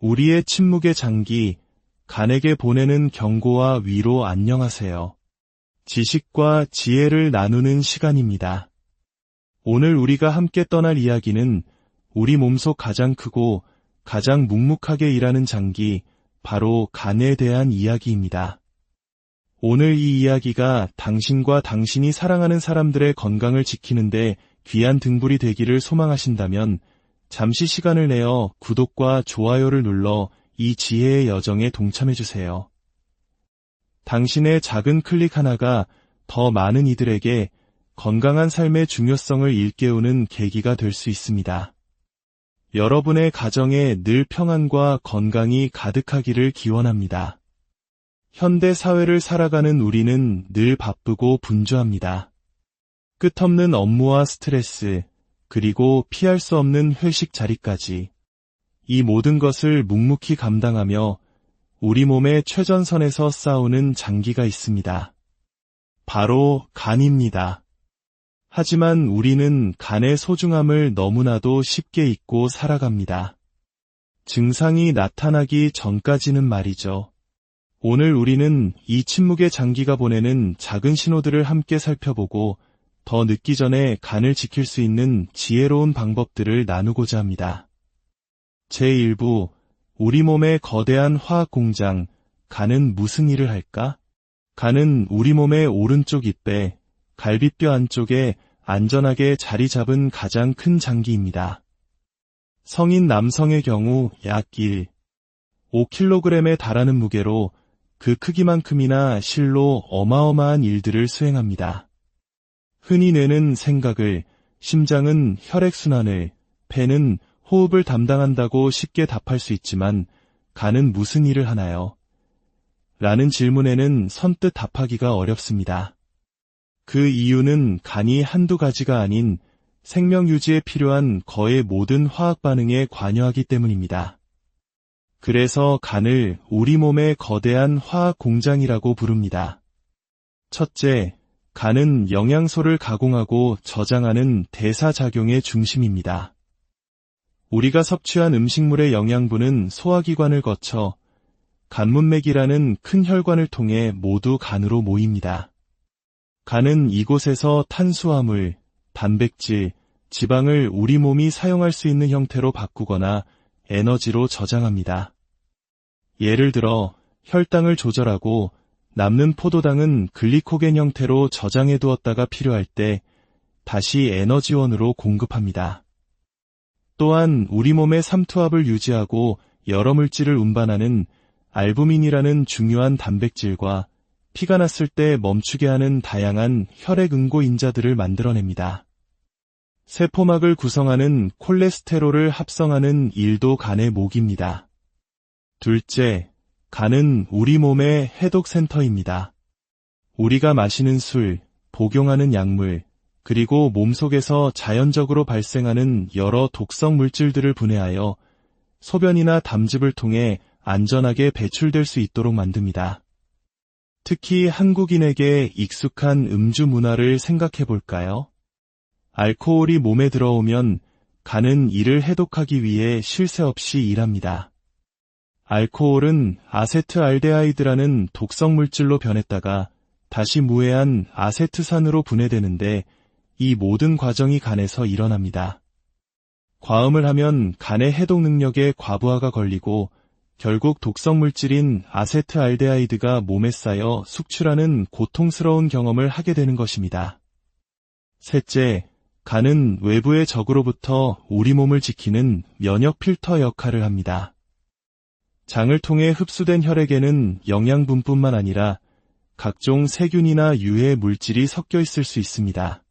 우리의 침묵의 장기, 간에게 보내는 경고와 위로 안녕하세요. 지식과 지혜를 나누는 시간입니다. 오늘 우리가 함께 떠날 이야기는 우리 몸속 가장 크고 가장 묵묵하게 일하는 장기, 바로 간에 대한 이야기입니다. 오늘 이 이야기가 당신과 당신이 사랑하는 사람들의 건강을 지키는데 귀한 등불이 되기를 소망하신다면 잠시 시간을 내어 구독과 좋아요를 눌러 이 지혜의 여정에 동참해주세요. 당신의 작은 클릭 하나가 더 많은 이들에게 건강한 삶의 중요성을 일깨우는 계기가 될 수 있습니다. 여러분의 가정에 늘 평안과 건강이 가득하기를 기원합니다. 현대 사회를 살아가는 우리는 늘 바쁘고 분주합니다. 끝없는 업무와 스트레스, 그리고 피할 수 없는 회식 자리까지. 이 모든 것을 묵묵히 감당하며 우리 몸의 최전선에서 싸우는 장기가 있습니다. 바로 간입니다. 하지만 우리는 간의 소중함을 너무나도 쉽게 잊고 살아갑니다. 증상이 나타나기 전까지는 말이죠. 오늘 우리는 이 침묵의 장기가 보내는 작은 신호들을 함께 살펴보고 더 늦기 전에 간을 지킬 수 있는 지혜로운 방법들을 나누고자 합니다. 제1부, 우리 몸의 거대한 화학 공장, 간은 무슨 일을 할까? 간은 우리 몸의 오른쪽 잇배, 갈비뼈 안쪽에 안전하게 자리 잡은 가장 큰 장기입니다. 성인 남성의 경우 약 5kg에 달하는 무게로 그 크기만큼이나 실로 어마어마한 일들을 수행합니다. 흔히 뇌는 생각을, 심장은 혈액순환을, 폐는 호흡을 담당한다고 쉽게 답할 수 있지만 간은 무슨 일을 하나요? 라는 질문에는 선뜻 답하기가 어렵습니다. 그 이유는 간이 한두 가지가 아닌 생명 유지에 필요한 거의 모든 화학 반응에 관여하기 때문입니다. 그래서 간을 우리 몸의 거대한 화학 공장이라고 부릅니다. 첫째, 간은 영양소를 가공하고 저장하는 대사작용의 중심입니다. 우리가 섭취한 음식물의 영양분은 소화기관을 거쳐 간문맥이라는 큰 혈관을 통해 모두 간으로 모입니다. 간은 이곳에서 탄수화물, 단백질, 지방을 우리 몸이 사용할 수 있는 형태로 바꾸거나 에너지로 저장합니다. 예를 들어 혈당을 조절하고 남는 포도당은 글리코겐 형태로 저장해 두었다가 필요할 때 다시 에너지원으로 공급합니다. 또한 우리 몸의 삼투압을 유지하고 여러 물질을 운반하는 알부민이라는 중요한 단백질과 피가 났을 때 멈추게 하는 다양한 혈액응고 인자들을 만들어냅니다. 세포막을 구성하는 콜레스테롤을 합성하는 일도 간의 목입니다. 둘째, 간은 우리 몸의 해독센터입니다. 우리가 마시는 술, 복용하는 약물, 그리고 몸속에서 자연적으로 발생하는 여러 독성 물질들을 분해하여 소변이나 담즙을 통해 안전하게 배출될 수 있도록 만듭니다. 특히 한국인에게 익숙한 음주 문화를 생각해 볼까요? 알코올이 몸에 들어오면 간은 이를 해독하기 위해 쉴 새 없이 일합니다. 알코올은 아세트알데하이드라는 독성 물질로 변했다가 다시 무해한 아세트산으로 분해되는데 이 모든 과정이 간에서 일어납니다. 과음을 하면 간의 해독 능력에 과부하가 걸리고 결국 독성 물질인 아세트알데하이드가 몸에 쌓여 숙출하는 고통스러운 경험을 하게 되는 것입니다. 셋째, 간은 외부의 적으로부터 우리 몸을 지키는 면역 필터 역할을 합니다. 장을 통해 흡수된 혈액에는 영양분뿐만 아니라 각종 세균이나 유해 물질이 섞여 있을 수 있습니다.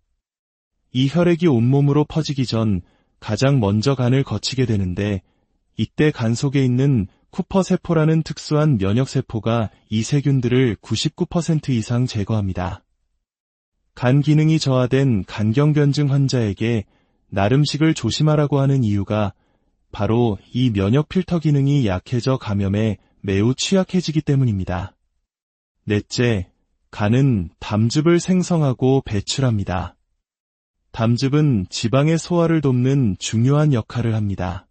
이 혈액이 온몸으로 퍼지기 전 가장 먼저 간을 거치게 되는데 이때 간 속에 있는 쿠퍼세포라는 특수한 면역세포가 이 세균들을 99% 이상 제거합니다. 간 기능이 저하된 간경변증 환자에게 나름식을 조심하라고 하는 이유가 바로 이 면역 필터 기능이 약해져 감염에 매우 취약해지기 때문입니다. 넷째, 간은 담즙을 생성하고 배출합니다. 담즙은 지방의 소화를 돕는 중요한 역할을 합니다.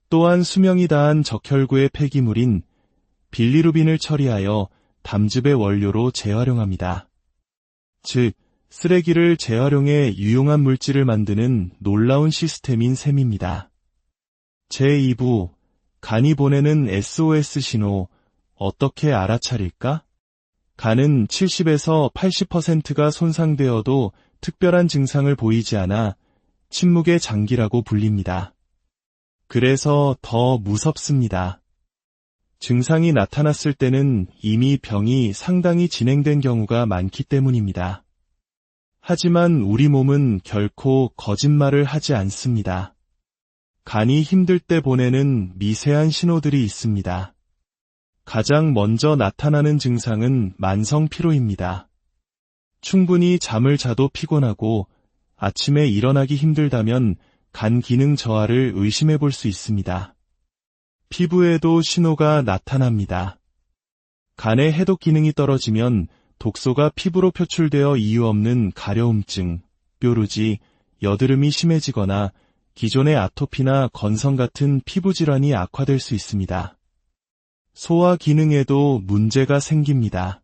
또한 수명이 다한 적혈구의 폐기물인 빌리루빈을 처리하여 담즙의 원료로 재활용합니다. 즉, 쓰레기를 재활용해 유용한 물질을 만드는 놀라운 시스템인 셈입니다. 제2부, 간이 보내는 SOS 신호, 어떻게 알아차릴까? 간은 70에서 80%가 손상되어도 특별한 증상을 보이지 않아 침묵의 장기라고 불립니다. 그래서 더 무섭습니다. 증상이 나타났을 때는 이미 병이 상당히 진행된 경우가 많기 때문입니다. 하지만 우리 몸은 결코 거짓말을 하지 않습니다. 간이 힘들 때 보내는 미세한 신호들이 있습니다. 가장 먼저 나타나는 증상은 만성 피로입니다. 충분히 잠을 자도 피곤하고 아침에 일어나기 힘들다면 간 기능 저하를 의심해 볼 수 있습니다. 피부에도 신호가 나타납니다. 간의 해독 기능이 떨어지면 독소가 피부로 표출되어 이유 없는 가려움증, 뾰루지, 여드름이 심해지거나 기존의 아토피나 건성 같은 피부 질환이 악화될 수 있습니다. 소화 기능에도 문제가 생깁니다.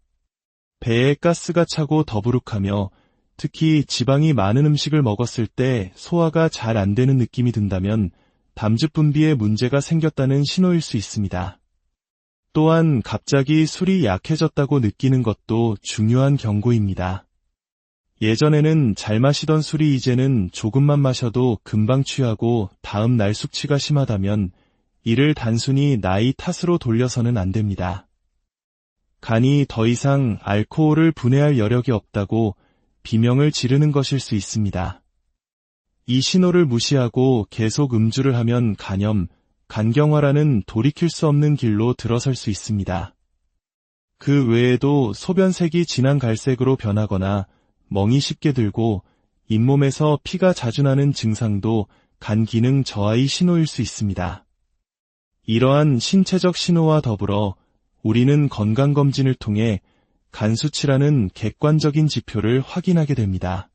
배에 가스가 차고 더부룩하며 특히 지방이 많은 음식을 먹었을 때 소화가 잘 안 되는 느낌이 든다면 담즙 분비에 문제가 생겼다는 신호일 수 있습니다. 또한 갑자기 술이 약해졌다고 느끼는 것도 중요한 경고입니다. 예전에는 잘 마시던 술이 이제는 조금만 마셔도 금방 취하고 다음 날 숙취가 심하다면 이를 단순히 나이 탓으로 돌려서는 안 됩니다. 간이 더 이상 알코올을 분해할 여력이 없다고 비명을 지르는 것일 수 있습니다. 이 신호를 무시하고 계속 음주를 하면 간염, 간경화라는 돌이킬 수 없는 길로 들어설 수 있습니다. 그 외에도 소변색이 진한 갈색으로 변하거나 멍이 쉽게 들고 잇몸에서 피가 자주 나는 증상도 간 기능 저하의 신호일 수 있습니다. 이러한 신체적 신호와 더불어 우리는 건강검진을 통해 간 수치라는 객관적인 지표를 확인하게 됩니다.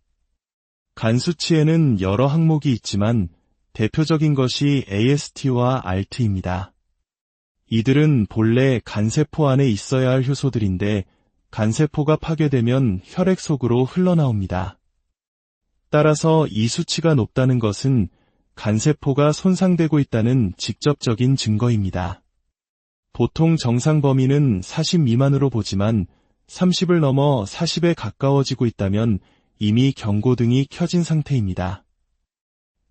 간 수치에는 여러 항목이 있지만 대표적인 것이 AST와 ALT입니다. 이들은 본래 간세포 안에 있어야 할 효소들인데 간세포가 파괴되면 혈액 속으로 흘러나옵니다. 따라서 이 수치가 높다는 것은 간세포가 손상되고 있다는 직접적인 증거입니다. 보통 정상 범위는 40 미만으로 보지만 30을 넘어 40에 가까워지고 있다면 이미 경고등이 켜진 상태입니다.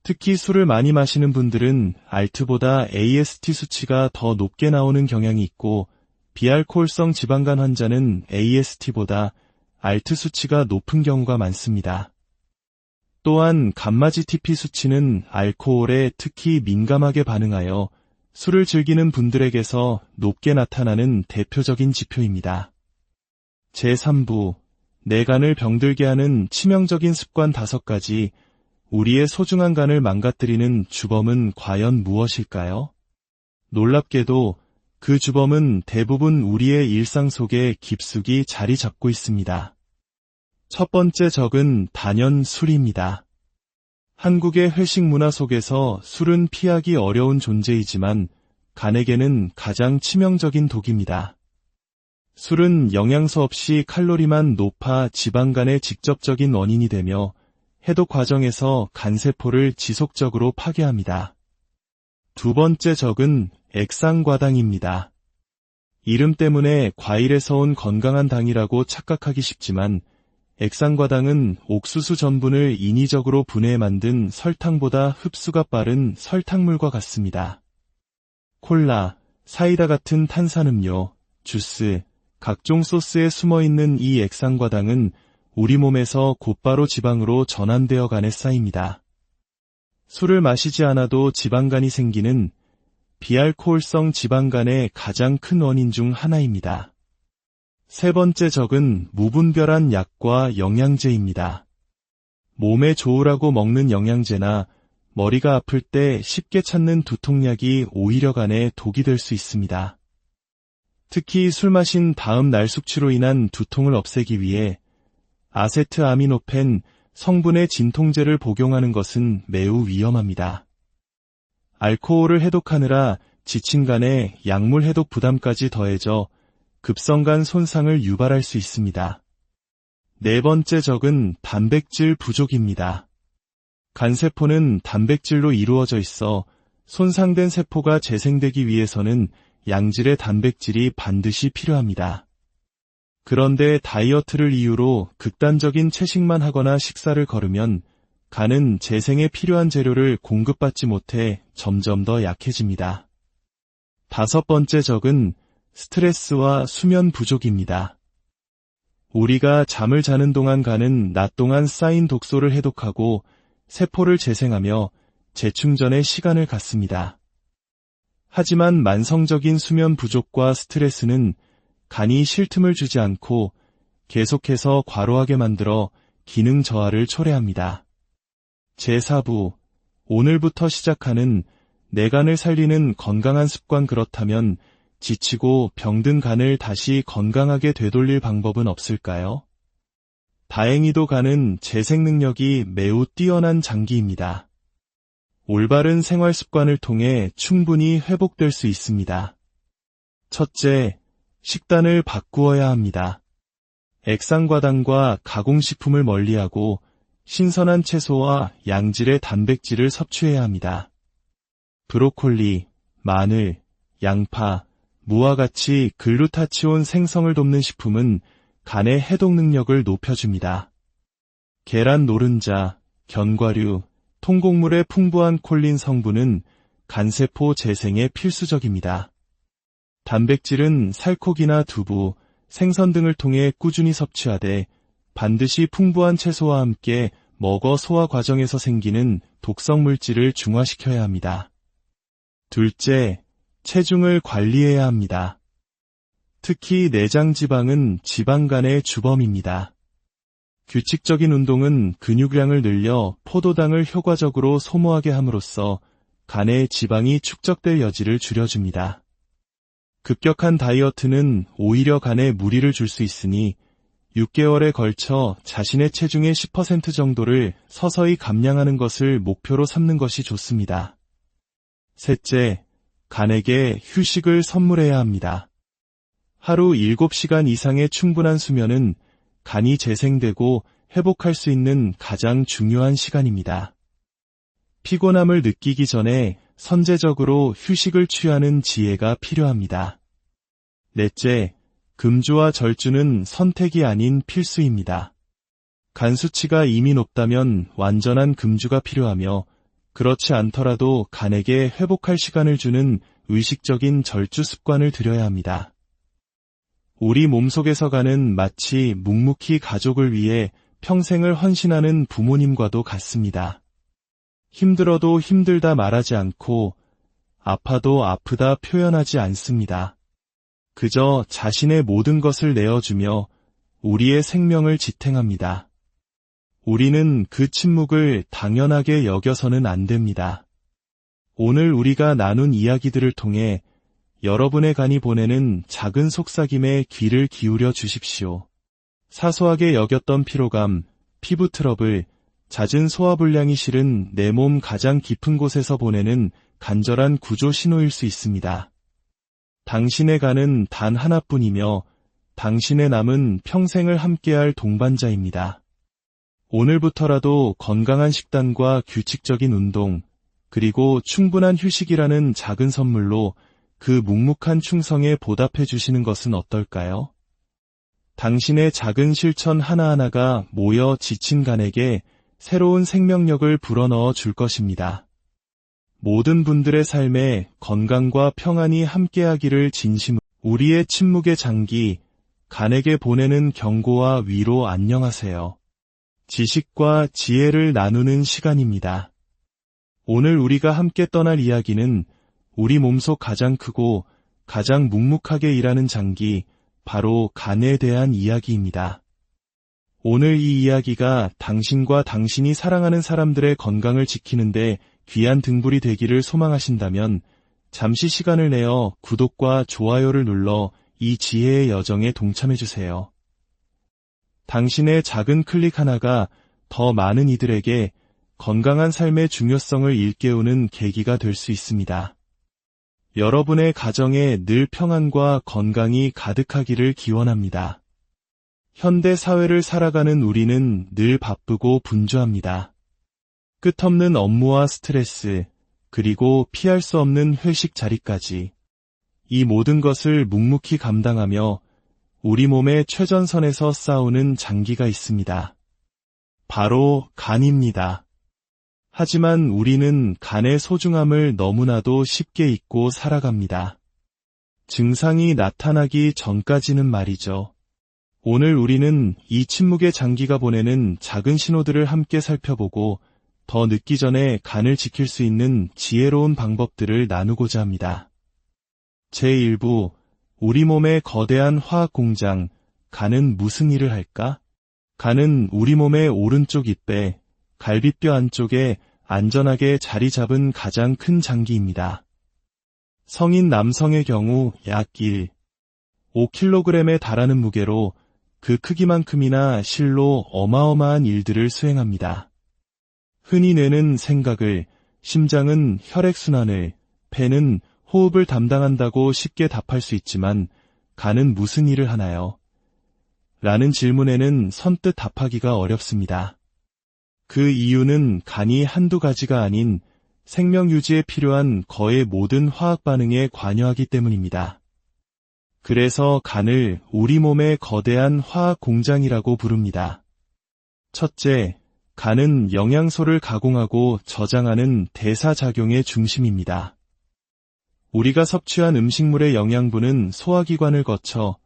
특히 술을 많이 마시는 분들은 ALT보다 AST 수치가 더 높게 나오는 경향이 있고 비알코올성 지방간 환자는 AST보다 ALT 수치가 높은 경우가 많습니다. 또한 감마지 TP 수치는 알코올에 특히 민감하게 반응하여 술을 즐기는 분들에게서 높게 나타나는 대표적인 지표입니다. 제3부, 내 간을 병들게 하는 치명적인 습관 5가지, 우리의 소중한 간을 망가뜨리는 주범은 과연 무엇일까요? 놀랍게도 그 주범은 대부분 우리의 일상 속에 깊숙이 자리 잡고 있습니다. 첫 번째 적은 단연 술입니다. 한국의 회식 문화 속에서 술은 피하기 어려운 존재이지만 간에게는 가장 치명적인 독입니다. 술은 영양소 없이 칼로리만 높아 지방간의 직접적인 원인이 되며 해독 과정에서 간세포를 지속적으로 파괴합니다. 두 번째 적은 액상과당입니다. 이름 때문에 과일에서 온 건강한 당이라고 착각하기 쉽지만 액상과당은 옥수수 전분을 인위적으로 분해해 만든 설탕보다 흡수가 빠른 설탕물과 같습니다. 콜라, 사이다 같은 탄산음료, 주스, 각종 소스에 숨어있는 이 액상과당은 우리 몸에서 곧바로 지방으로 전환되어 간에 쌓입니다. 술을 마시지 않아도 지방간이 생기는 비알코올성 지방간의 가장 큰 원인 중 하나입니다. 세 번째 적은 무분별한 약과 영양제입니다. 몸에 좋으라고 먹는 영양제나 머리가 아플 때 쉽게 찾는 두통약이 오히려 간에 독이 될 수 있습니다. 특히 술 마신 다음 날 숙취로 인한 두통을 없애기 위해 아세트아미노펜 성분의 진통제를 복용하는 것은 매우 위험합니다. 알코올을 해독하느라 지친 간에 약물 해독 부담까지 더해져 급성간 손상을 유발할 수 있습니다. 네 번째 적은 단백질 부족입니다. 간세포는 단백질로 이루어져 있어 손상된 세포가 재생되기 위해서는 양질의 단백질이 반드시 필요합니다. 그런데 다이어트를 이유로 극단적인 채식만 하거나 식사를 거르면 간은 재생에 필요한 재료를 공급받지 못해 점점 더 약해집니다. 다섯 번째 적은 스트레스와 수면 부족입니다. 우리가 잠을 자는 동안 간은 낮 동안 쌓인 독소를 해독하고 세포를 재생하며 재충전에 시간을 갖습니다. 하지만 만성적인 수면 부족과 스트레스는 간이 쉴 틈을 주지 않고 계속해서 과로하게 만들어 기능 저하를 초래합니다. 제4부, 오늘부터 시작하는 내 간을 살리는 건강한 습관. 그렇다면 지치고 병든 간을 다시 건강하게 되돌릴 방법은 없을까요? 다행히도 간은 재생 능력이 매우 뛰어난 장기입니다. 올바른 생활 습관을 통해 충분히 회복될 수 있습니다. 첫째, 식단을 바꾸어야 합니다. 액상과당과 가공식품을 멀리하고 신선한 채소와 양질의 단백질을 섭취해야 합니다. 브로콜리, 마늘, 양파, 무와 같이 글루타치온 생성을 돕는 식품은 간의 해독 능력을 높여줍니다. 계란 노른자, 견과류, 통곡물의 풍부한 콜린 성분은 간세포 재생에 필수적입니다. 단백질은 살코기나 두부, 생선 등을 통해 꾸준히 섭취하되 반드시 풍부한 채소와 함께 먹어 소화 과정에서 생기는 독성 물질을 중화시켜야 합니다. 둘째, 체중을 관리해야 합니다. 특히 내장 지방은 지방간의 주범입니다. 규칙적인 운동은 근육량을 늘려 포도당을 효과적으로 소모하게 함으로써 간의 지방이 축적될 여지를 줄여줍니다. 급격한 다이어트는 오히려 간에 무리를 줄 수 있으니 6개월에 걸쳐 자신의 체중의 10% 정도를 서서히 감량하는 것을 목표로 삼는 것이 좋습니다. 셋째, 간에게 휴식을 선물해야 합니다. 하루 7시간 이상의 충분한 수면은 간이 재생되고 회복할 수 있는 가장 중요한 시간입니다. 피곤함을 느끼기 전에 선제적으로 휴식을 취하는 지혜가 필요합니다. 넷째, 금주와 절주는 선택이 아닌 필수입니다. 간 수치가 이미 높다면 완전한 금주가 필요하며 그렇지 않더라도 간에게 회복할 시간을 주는 의식적인 절주 습관을 들여야 합니다. 우리 몸속에서 간은 마치 묵묵히 가족을 위해 평생을 헌신하는 부모님과도 같습니다. 힘들어도 힘들다 말하지 않고 아파도 아프다 표현하지 않습니다. 그저 자신의 모든 것을 내어주며 우리의 생명을 지탱합니다. 우리는 그 침묵을 당연하게 여겨서는 안 됩니다. 오늘 우리가 나눈 이야기들을 통해 여러분의 간이 보내는 작은 속삭임에 귀를 기울여 주십시오. 사소하게 여겼던 피로감, 피부 트러블, 잦은 소화불량이 실은 내 몸 가장 깊은 곳에서 보내는 간절한 구조 신호일 수 있습니다. 당신의 간은 단 하나뿐이며 당신의 남은 평생을 함께할 동반자입니다. 오늘부터라도 건강한 식단과 규칙적인 운동, 그리고 충분한 휴식이라는 작은 선물로 그 묵묵한 충성에 보답해 주시는 것은 어떨까요? 당신의 작은 실천 하나하나가 모여 지친 간에게 새로운 생명력을 불어넣어 줄 것입니다. 모든 분들의 삶에 건강과 평안이 함께하기를 진심으로. 우리의 침묵의 장기, 간에게 보내는 경고와 위로. 안녕하세요. 지식과 지혜를 나누는 시간입니다. 오늘 우리가 함께 떠날 이야기는 우리 몸속 가장 크고 가장 묵묵하게 일하는 장기, 바로 간에 대한 이야기입니다. 오늘 이 이야기가 당신과 당신이 사랑하는 사람들의 건강을 지키는데 귀한 등불이 되기를 소망하신다면 잠시 시간을 내어 구독과 좋아요를 눌러 이 지혜의 여정에 동참해주세요. 당신의 작은 클릭 하나가 더 많은 이들에게 건강한 삶의 중요성을 일깨우는 계기가 될 수 있습니다. 여러분의 가정에 늘 평안과 건강이 가득하기를 기원합니다. 현대 사회를 살아가는 우리는 늘 바쁘고 분주합니다. 끝없는 업무와 스트레스, 그리고 피할 수 없는 회식 자리까지 이 모든 것을 묵묵히 감당하며 우리 몸의 최전선에서 싸우는 장기가 있습니다. 바로 간입니다. 하지만 우리는 간의 소중함을 너무나도 쉽게 잊고 살아갑니다. 증상이 나타나기 전까지는 말이죠. 오늘 우리는 이 침묵의 장기가 보내는 작은 신호들을 함께 살펴보고 더 늦기 전에 간을 지킬 수 있는 지혜로운 방법들을 나누고자 합니다. 제1부, 우리 몸의 거대한 화학 공장, 간은 무슨 일을 할까? 간은 우리 몸의 오른쪽 잇배, 갈비뼈 안쪽에 안전하게 자리 잡은 가장 큰 장기입니다. 성인 남성의 경우 약 5kg에 달하는 무게로 그 크기만큼이나 실로 어마어마한 일들을 수행합니다. 흔히 뇌는 생각을, 심장은 혈액순환을, 폐는 호흡을 담당한다고 쉽게 답할 수 있지만 간은 무슨 일을 하나요? 라는 질문에는 선뜻 답하기가 어렵습니다. 그 이유는 간이 한두 가지가 아닌 생명 유지에 필요한 거의 모든 화학 반응에 관여하기 때문입니다. 그래서 간을 우리 몸의 거대한 화학 공장이라고 부릅니다. 첫째, 간은 영양소를 가공하고 저장하는 대사작용의 중심입니다. 우리가 섭취한 음식물의 영양분은 소화기관을 거쳐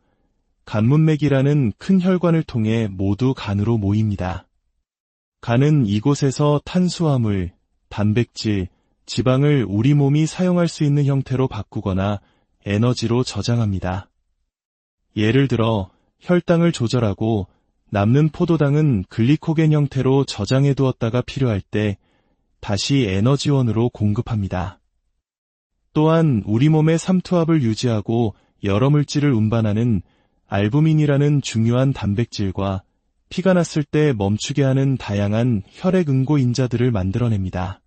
간문맥이라는 큰 혈관을 통해 모두 간으로 모입니다. 간은 이곳에서 탄수화물, 단백질, 지방을 우리 몸이 사용할 수 있는 형태로 바꾸거나 에너지로 저장합니다. 예를 들어 혈당을 조절하고 남는 포도당은 글리코겐 형태로 저장해 두었다가 필요할 때 다시 에너지원으로 공급합니다. 또한 우리 몸의 삼투압을 유지하고 여러 물질을 운반하는 알부민이라는 중요한 단백질과 피가 났을 때 멈추게 하는 다양한 혈액응고 인자들을 만들어냅니다.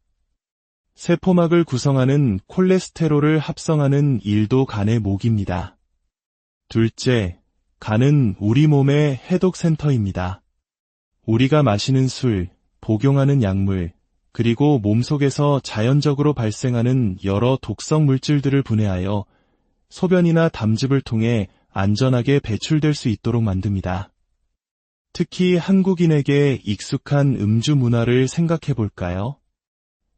세포막을 구성하는 콜레스테롤을 합성하는 일도 간의 목입니다. 둘째, 간은 우리 몸의 해독센터입니다. 우리가 마시는 술, 복용하는 약물, 그리고 몸속에서 자연적으로 발생하는 여러 독성 물질들을 분해하여 소변이나 담즙을 통해 안전하게 배출될 수 있도록 만듭니다. 특히 한국인에게 익숙한 음주 문화를 생각해 볼까요?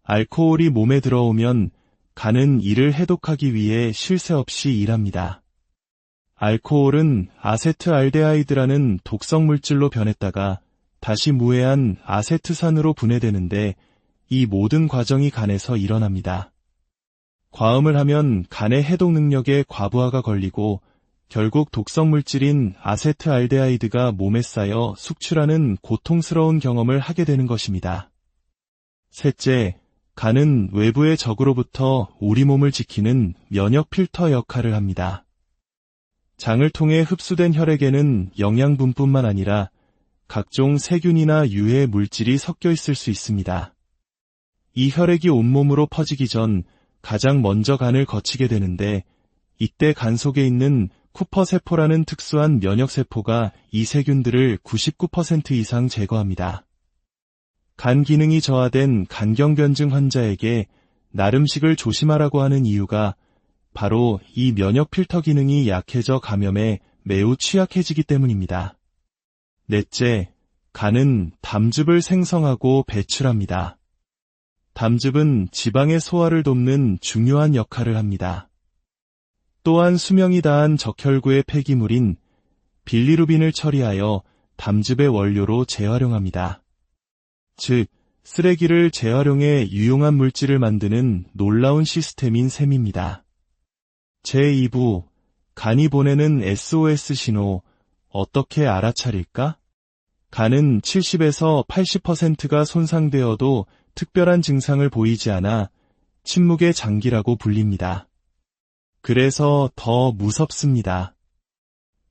알코올이 몸에 들어오면 간은 이를 해독하기 위해 쉴 새 없이 일합니다. 알코올은 아세트알데하이드라는 독성 물질로 변했다가 다시 무해한 아세트산으로 분해되는데 이 모든 과정이 간에서 일어납니다. 과음을 하면 간의 해독 능력에 과부하가 걸리고 결국 독성 물질인 아세트알데하이드가 몸에 쌓여 숙출하는 고통스러운 경험을 하게 되는 것입니다. 셋째, 간은 외부의 적으로부터 우리 몸을 지키는 면역 필터 역할을 합니다. 장을 통해 흡수된 혈액에는 영양분뿐만 아니라 각종 세균이나 유해 물질이 섞여 있을 수 있습니다. 이 혈액이 온몸으로 퍼지기 전 가장 먼저 간을 거치게 되는데 이때 간 속에 있는 쿠퍼세포라는 특수한 면역세포가 이 세균들을 99% 이상 제거합니다. 간 기능이 저하된 간경변증 환자에게 나름식을 조심하라고 하는 이유가 바로 이 면역 필터 기능이 약해져 감염에 매우 취약해지기 때문입니다. 넷째, 간은 담즙을 생성하고 배출합니다. 담즙은 지방의 소화를 돕는 중요한 역할을 합니다. 또한 수명이 다한 적혈구의 폐기물인 빌리루빈을 처리하여 담즙의 원료로 재활용합니다. 즉, 쓰레기를 재활용해 유용한 물질을 만드는 놀라운 시스템인 셈입니다. 제2부, 간이 보내는 SOS 신호, 어떻게 알아차릴까? 간은 70에서 80%가 손상되어도 특별한 증상을 보이지 않아 침묵의 장기라고 불립니다. 그래서 더 무섭습니다.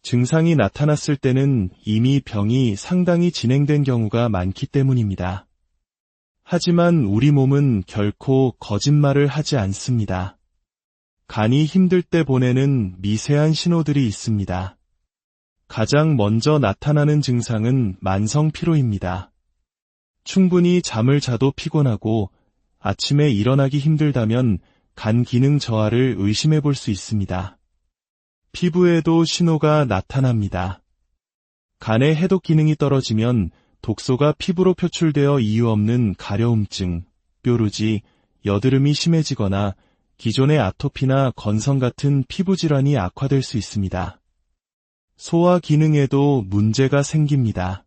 증상이 나타났을 때는 이미 병이 상당히 진행된 경우가 많기 때문입니다. 하지만 우리 몸은 결코 거짓말을 하지 않습니다. 간이 힘들 때 보내는 미세한 신호들이 있습니다. 가장 먼저 나타나는 증상은 만성 피로입니다. 충분히 잠을 자도 피곤하고 아침에 일어나기 힘들다면 간 기능 저하를 의심해 볼 수 있습니다. 피부에도 신호가 나타납니다. 간의 해독 기능이 떨어지면 독소가 피부로 표출되어 이유 없는 가려움증, 뾰루지, 여드름이 심해지거나 기존의 아토피나 건성 같은 피부 질환이 악화될 수 있습니다. 소화 기능에도 문제가 생깁니다.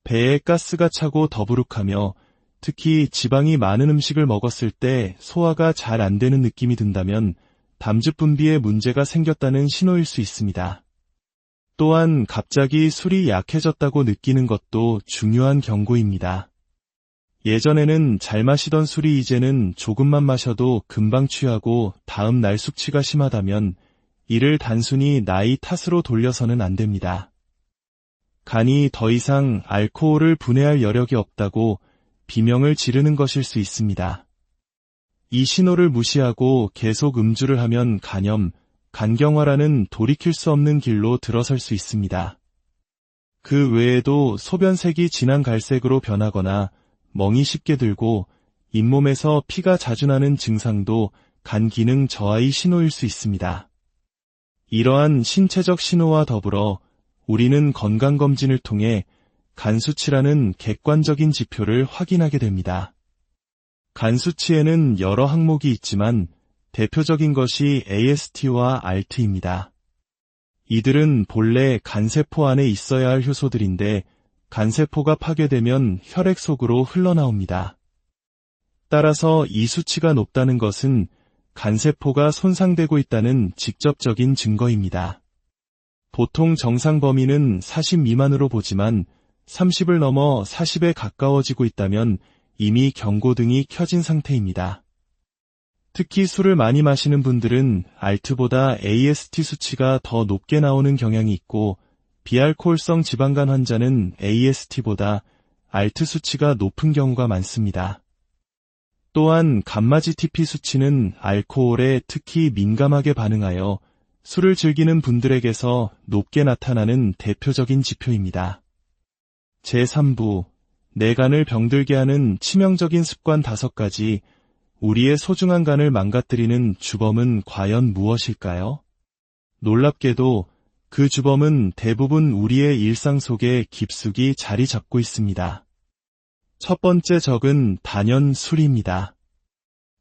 배에 가스가 차고 더부룩하며 특히 지방이 많은 음식을 먹었을 때 소화가 잘 안 되는 느낌이 든다면 담즙 분비에 문제가 생겼다는 신호일 수 있습니다. 또한 갑자기 술이 약해졌다고 느끼는 것도 중요한 경고입니다. 예전에는 잘 마시던 술이 이제는 조금만 마셔도 금방 취하고 다음 날 숙취가 심하다면 이를 단순히 나이 탓으로 돌려서는 안 됩니다. 간이 더 이상 알코올을 분해할 여력이 없다고 비명을 지르는 것일 수 있습니다. 이 신호를 무시하고 계속 음주를 하면 간염, 간경화라는 돌이킬 수 없는 길로 들어설 수 있습니다. 그 외에도 소변색이 진한 갈색으로 변하거나 멍이 쉽게 들고 잇몸에서 피가 자주 나는 증상도 간 기능 저하의 신호일 수 있습니다. 이러한 신체적 신호와 더불어 우리는 건강검진을 통해 간 수치라는 객관적인 지표를 확인하게 됩니다. 간 수치에는 여러 항목이 있지만 대표적인 것이 AST와 ALT입니다. 이들은 본래 간세포 안에 있어야 할 효소들인데 간세포가 파괴되면 혈액 속으로 흘러나옵니다. 따라서 이 수치가 높다는 것은 간세포가 손상되고 있다는 직접적인 증거입니다. 보통 정상 범위는 40 미만으로 보지만 30을 넘어 40에 가까워지고 있다면 이미 경고등이 켜진 상태입니다. 특히 술을 많이 마시는 분들은 알트보다 AST 수치가 더 높게 나오는 경향이 있고 비알코올성 지방간 환자는 AST보다 알트 수치가 높은 경우가 많습니다. 또한 감마지TP 수치는 알코올에 특히 민감하게 반응하여 술을 즐기는 분들에게서 높게 나타나는 대표적인 지표입니다. 제3부, 내 간을 병들게 하는 치명적인 습관 5가지, 우리의 소중한 간을 망가뜨리는 주범은 과연 무엇일까요? 놀랍게도 그 주범은 대부분 우리의 일상 속에 깊숙이 자리 잡고 있습니다. 첫 번째 적은 단연 술입니다.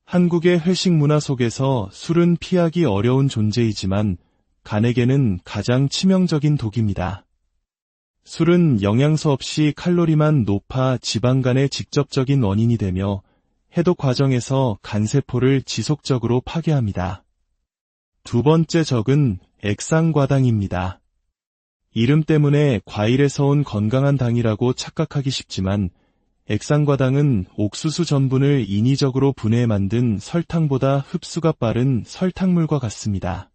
한국의 회식 문화 속에서 술은 피하기 어려운 존재이지만 간에게는 가장 치명적인 독입니다. 술은 영양소 없이 칼로리만 높아 지방간의 직접적인 원인이 되며 해독 과정에서 간세포를 지속적으로 파괴합니다. 두 번째 적은 액상과당입니다. 이름 때문에 과일에서 온 건강한 당이라고 착각하기 쉽지만 액상과당은 옥수수 전분을 인위적으로 분해해 만든 설탕보다 흡수가 빠른 설탕물과 같습니다.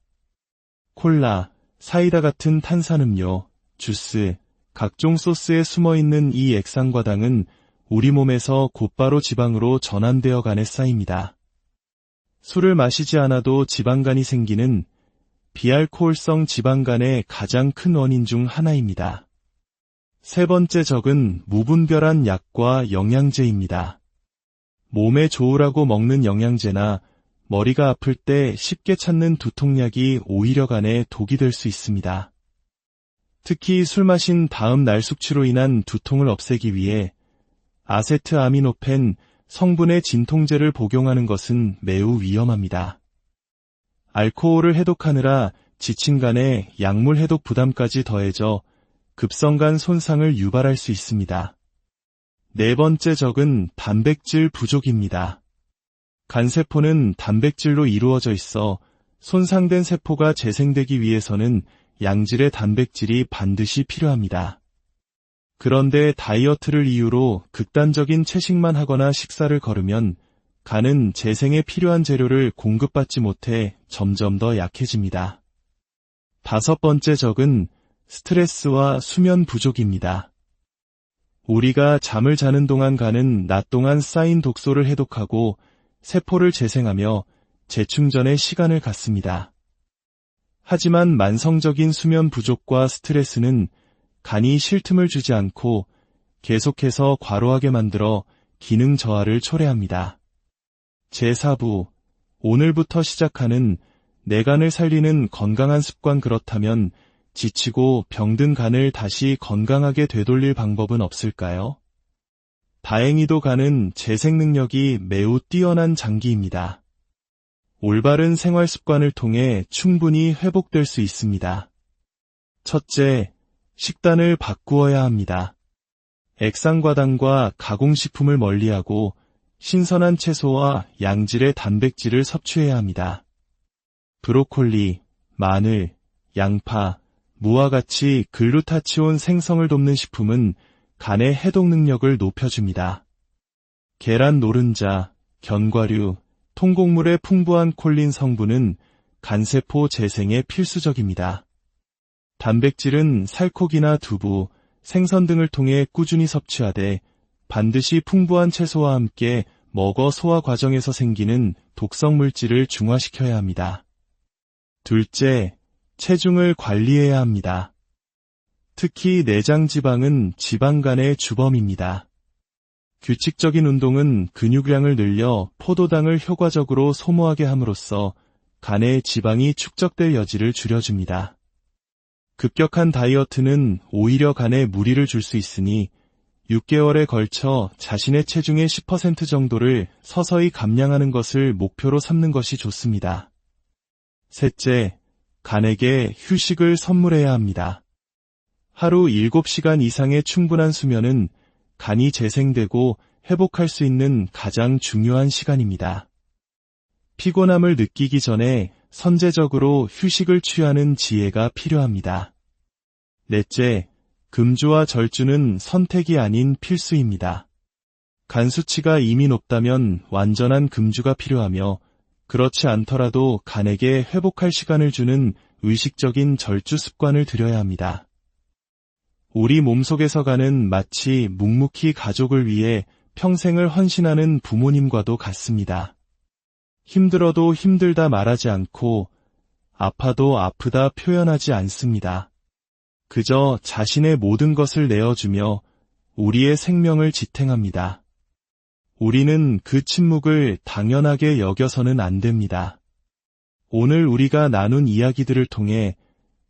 콜라, 사이다 같은 탄산음료, 주스, 각종 소스에 숨어있는 이 액상과당은 우리 몸에서 곧바로 지방으로 전환되어 간에 쌓입니다. 술을 마시지 않아도 지방간이 생기는 비알코올성 지방간의 가장 큰 원인 중 하나입니다. 세 번째 적은 무분별한 약과 영양제입니다. 몸에 좋으라고 먹는 영양제나 머리가 아플 때 쉽게 찾는 두통약이 오히려 간에 독이 될 수 있습니다. 특히 술 마신 다음 날 숙취로 인한 두통을 없애기 위해 아세트아미노펜 성분의 진통제를 복용하는 것은 매우 위험합니다. 알코올을 해독하느라 지친 간에 약물 해독 부담까지 더해져 급성간 손상을 유발할 수 있습니다. 네 번째 적은 단백질 부족입니다. 간세포는 단백질로 이루어져 있어 손상된 세포가 재생되기 위해서는 양질의 단백질이 반드시 필요합니다. 그런데 다이어트를 이유로 극단적인 채식만 하거나 식사를 거르면 간은 재생에 필요한 재료를 공급받지 못해 점점 더 약해집니다. 다섯 번째 적은 스트레스와 수면 부족입니다. 우리가 잠을 자는 동안 간은 낮 동안 쌓인 독소를 해독하고 세포를 재생하며 재충전의 시간을 갖습니다. 하지만 만성적인 수면 부족과 스트레스는 간이 쉴 틈을 주지 않고 계속해서 과로하게 만들어 기능 저하를 초래합니다. 제4부, 오늘부터 시작하는 내 간을 살리는 건강한 습관. 그렇다면 지치고 병든 간을 다시 건강하게 되돌릴 방법은 없을까요? 다행히도 간은 재생 능력이 매우 뛰어난 장기입니다. 올바른 생활 습관을 통해 충분히 회복될 수 있습니다. 첫째, 식단을 바꾸어야 합니다. 액상과당과 가공식품을 멀리하고 신선한 채소와 양질의 단백질을 섭취해야 합니다. 브로콜리, 마늘, 양파, 무와 같이 글루타치온 생성을 돕는 식품은 간의 해독 능력을 높여줍니다. 계란 노른자, 견과류, 통곡물의 풍부한 콜린 성분은 간세포 재생에 필수적입니다. 단백질은 살코기나 두부, 생선 등을 통해 꾸준히 섭취하되 반드시 풍부한 채소와 함께 먹어 소화 과정에서 생기는 독성 물질을 중화시켜야 합니다. 둘째, 체중을 관리해야 합니다. 특히 내장 지방은 지방간의 주범입니다. 규칙적인 운동은 근육량을 늘려 포도당을 효과적으로 소모하게 함으로써 간의 지방이 축적될 여지를 줄여줍니다. 급격한 다이어트는 오히려 간에 무리를 줄 수 있으니 6개월에 걸쳐 자신의 체중의 10% 정도를 서서히 감량하는 것을 목표로 삼는 것이 좋습니다. 셋째, 간에게 휴식을 선물해야 합니다. 하루 7시간 이상의 충분한 수면은 간이 재생되고 회복할 수 있는 가장 중요한 시간입니다. 피곤함을 느끼기 전에 선제적으로 휴식을 취하는 지혜가 필요합니다. 넷째, 금주와 절주는 선택이 아닌 필수입니다. 간 수치가 이미 높다면 완전한 금주가 필요하며 그렇지 않더라도 간에게 회복할 시간을 주는 의식적인 절주 습관을 들여야 합니다. 우리 몸속에서 간은 마치 묵묵히 가족을 위해 평생을 헌신하는 부모님과도 같습니다. 힘들어도 힘들다 말하지 않고 아파도 아프다 표현하지 않습니다. 그저 자신의 모든 것을 내어주며 우리의 생명을 지탱합니다. 우리는 그 침묵을 당연하게 여겨서는 안 됩니다. 오늘 우리가 나눈 이야기들을 통해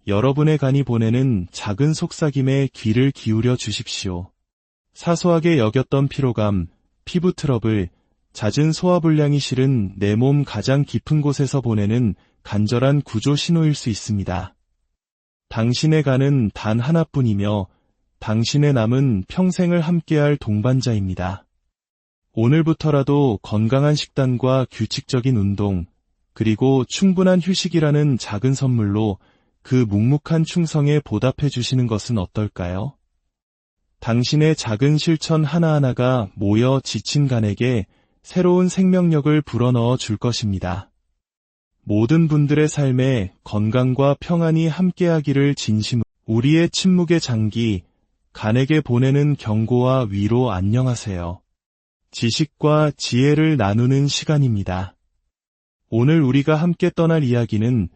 여러분의 간이 보내는 작은 속삭임에 귀를 기울여 주십시오. 사소하게 여겼던 피로감, 피부 트러블, 잦은 소화불량이 실은 내 몸 가장 깊은 곳에서 보내는 간절한 구조 신호일 수 있습니다. 당신의 간은 단 하나뿐이며 당신의 남은 평생을 함께할 동반자입니다. 오늘부터라도 건강한 식단과 규칙적인 운동, 그리고 충분한 휴식이라는 작은 선물로 그 묵묵한 충성에 보답해 주시는 것은 어떨까요? 당신의 작은 실천 하나하나가 모여 지친 간에게 새로운 생명력을 불어넣어 줄 것입니다. 모든 분들의 삶에 건강과 평안이 함께하기를 진심으로. 우리의 침묵의 장기, 간에게 보내는 경고와 위로. 안녕하세요. 지식과 지혜를 나누는 시간입니다. 오늘 우리가 함께 떠날 이야기는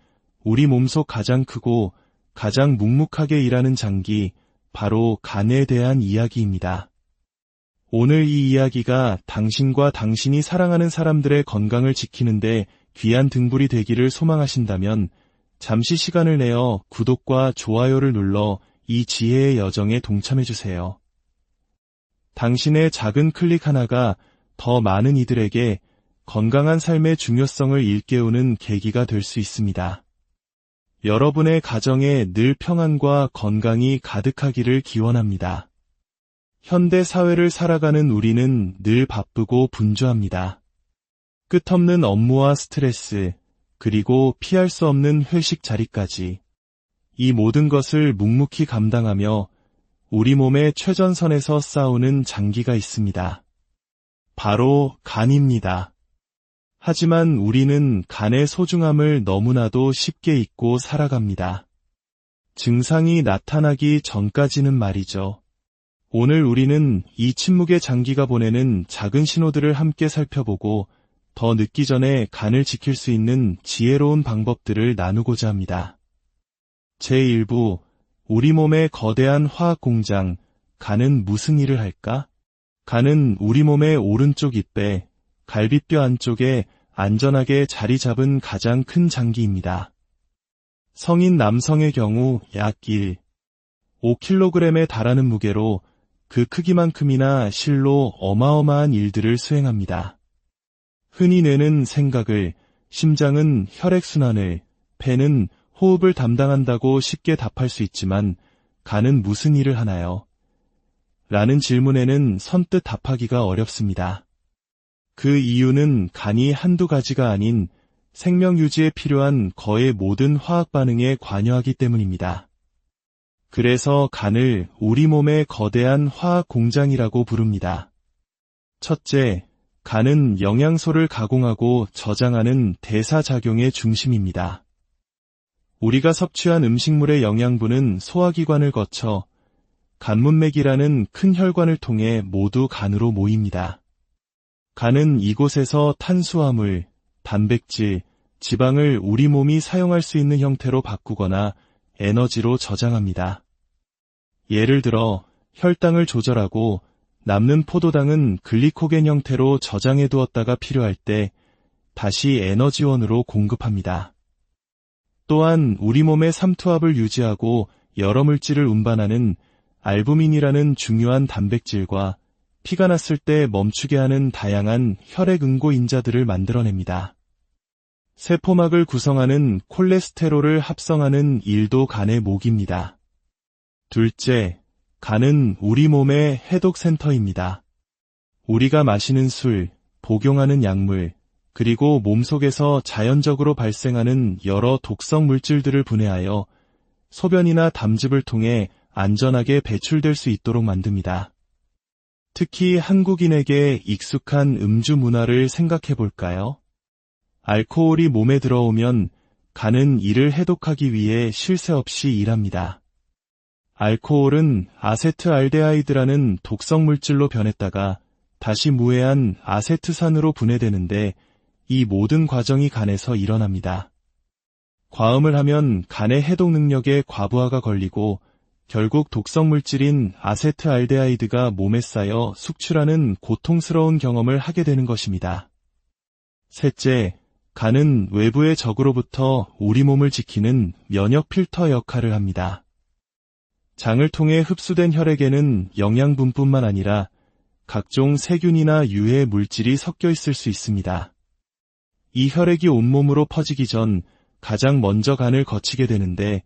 우리 몸속 가장 크고 가장 묵묵하게 일하는 장기, 바로 간에 대한 이야기입니다. 오늘 이 이야기가 당신과 당신이 사랑하는 사람들의 건강을 지키는데 귀한 등불이 되기를 소망하신다면 잠시 시간을 내어 구독과 좋아요를 눌러 이 지혜의 여정에 동참해주세요. 당신의 작은 클릭 하나가 더 많은 이들에게 건강한 삶의 중요성을 일깨우는 계기가 될 수 있습니다. 여러분의 가정에 늘 평안과 건강이 가득하기를 기원합니다. 현대 사회를 살아가는 우리는 늘 바쁘고 분주합니다. 끝없는 업무와 스트레스, 그리고 피할 수 없는 회식 자리까지. 이 모든 것을 묵묵히 감당하며 우리 몸의 최전선에서 싸우는 장기가 있습니다. 바로 간입니다. 하지만 우리는 간의 소중함을 너무나도 쉽게 잊고 살아갑니다. 증상이 나타나기 전까지는 말이죠. 오늘 우리는 이 침묵의 장기가 보내는 작은 신호들을 함께 살펴보고 더 늦기 전에 간을 지킬 수 있는 지혜로운 방법들을 나누고자 합니다. 제1부, 우리 몸의 거대한 화학 공장, 간은 무슨 일을 할까? 간은 우리 몸의 오른쪽 잇배, 갈비뼈 안쪽에 안전하게 자리 잡은 가장 큰 장기입니다. 성인 남성의 경우 약 5kg에 달하는 무게로 그 크기만큼이나 실로 어마어마한 일들을 수행합니다. 흔히 뇌는 생각을, 심장은 혈액순환을, 폐는 호흡을 담당한다고 쉽게 답할 수 있지만 간은 무슨 일을 하나요? 라는 질문에는 선뜻 답하기가 어렵습니다. 그 이유는 간이 한두 가지가 아닌 생명 유지에 필요한 거의 모든 화학 반응에 관여하기 때문입니다. 그래서 간을 우리 몸의 거대한 화학 공장이라고 부릅니다. 첫째, 간은 영양소를 가공하고 저장하는 대사작용의 중심입니다. 우리가 섭취한 음식물의 영양분은 소화기관을 거쳐 간문맥이라는 큰 혈관을 통해 모두 간으로 모입니다. 간은 이곳에서 탄수화물, 단백질, 지방을 우리 몸이 사용할 수 있는 형태로 바꾸거나 에너지로 저장합니다. 예를 들어 혈당을 조절하고 남는 포도당은 글리코겐 형태로 저장해 두었다가 필요할 때 다시 에너지원으로 공급합니다. 또한 우리 몸의 삼투압을 유지하고 여러 물질을 운반하는 알부민이라는 중요한 단백질과 피가 났을 때 멈추게 하는 다양한 혈액응고인자들을 만들어냅니다. 세포막을 구성하는 콜레스테롤을 합성하는 일도 간의 목입니다. 둘째, 간은 우리 몸의 해독센터입니다. 우리가 마시는 술, 복용하는 약물, 그리고 몸속에서 자연적으로 발생하는 여러 독성 물질들을 분해하여 소변이나 담즙을 통해 안전하게 배출될 수 있도록 만듭니다. 특히 한국인에게 익숙한 음주 문화를 생각해 볼까요? 알코올이 몸에 들어오면 간은 이를 해독하기 위해 쉴 새 없이 일합니다. 알코올은 아세트알데하이드라는 독성 물질로 변했다가 다시 무해한 아세트산으로 분해되는데 이 모든 과정이 간에서 일어납니다. 과음을 하면 간의 해독 능력에 과부하가 걸리고 결국 독성 물질인 아세트알데하이드가 몸에 쌓여 숙출하는 고통스러운 경험을 하게 되는 것입니다. 셋째, 간은 외부의 적으로부터 우리 몸을 지키는 면역 필터 역할을 합니다. 장을 통해 흡수된 혈액에는 영양분뿐만 아니라 각종 세균이나 유해 물질이 섞여 있을 수 있습니다. 이 혈액이 온몸으로 퍼지기 전 가장 먼저 간을 거치게 되는데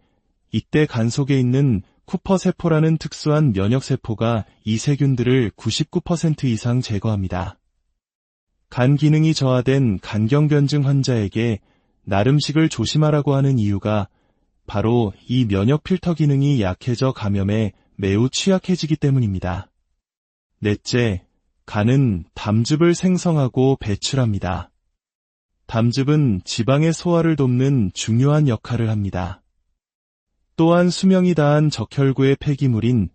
이때 간 속에 있는 쿠퍼세포라는 특수한 면역세포가 이 세균들을 99% 이상 제거합니다. 간 기능이 저하된 간경변증 환자에게 나름식을 조심하라고 하는 이유가 바로 이 면역 필터 기능이 약해져 감염에 매우 취약해지기 때문입니다. 넷째, 간은 담즙을 생성하고 배출합니다. 담즙은 지방의 소화를 돕는 중요한 역할을 합니다. 또한 수명이 다한 적혈구의 폐기물인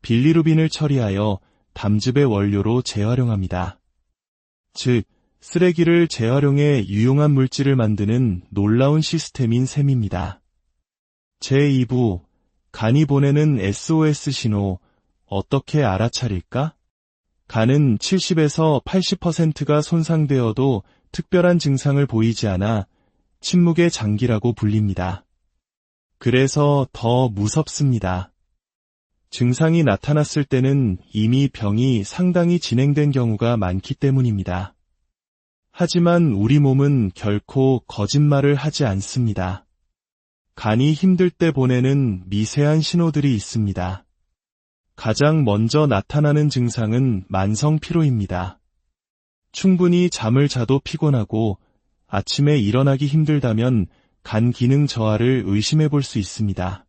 빌리루빈을 처리하여 담즙의 원료로 재활용합니다. 즉, 쓰레기를 재활용해 유용한 물질을 만드는 놀라운 시스템인 셈입니다. 제2부, 간이 보내는 SOS 신호, 어떻게 알아차릴까? 간은 70에서 80%가 손상되어도 특별한 증상을 보이지 않아 침묵의 장기라고 불립니다. 그래서 더 무섭습니다. 증상이 나타났을 때는 이미 병이 상당히 진행된 경우가 많기 때문입니다. 하지만 우리 몸은 결코 거짓말을 하지 않습니다. 간이 힘들 때 보내는 미세한 신호들이 있습니다. 가장 먼저 나타나는 증상은 만성 피로입니다. 충분히 잠을 자도 피곤하고 아침에 일어나기 힘들다면 간 기능 저하를 의심해 볼 수 있습니다.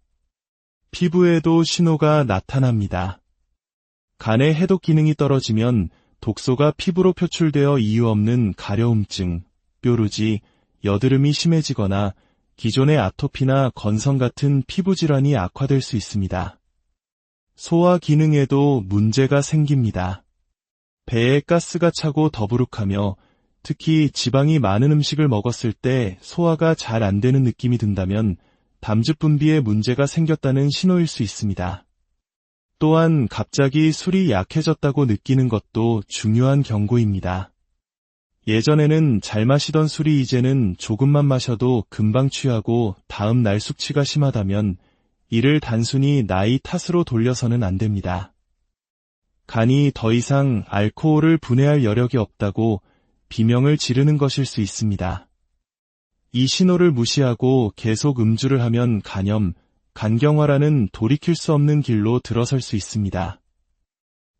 피부에도 신호가 나타납니다. 간의 해독 기능이 떨어지면 독소가 피부로 표출되어 이유 없는 가려움증, 뾰루지, 여드름이 심해지거나 기존의 아토피나 건성 같은 피부 질환이 악화될 수 있습니다. 소화 기능에도 문제가 생깁니다. 배에 가스가 차고 더부룩하며 특히 지방이 많은 음식을 먹었을 때 소화가 잘 안 되는 느낌이 든다면 담즙 분비에 문제가 생겼다는 신호일 수 있습니다. 또한 갑자기 술이 약해졌다고 느끼는 것도 중요한 경고입니다. 예전에는 잘 마시던 술이 이제는 조금만 마셔도 금방 취하고 다음 날 숙취가 심하다면 이를 단순히 나이 탓으로 돌려서는 안 됩니다. 간이 더 이상 알코올을 분해할 여력이 없다고 비명을 지르는 것일 수 있습니다. 이 신호를 무시하고 계속 음주를 하면 간염, 간경화라는 돌이킬 수 없는 길로 들어설 수 있습니다.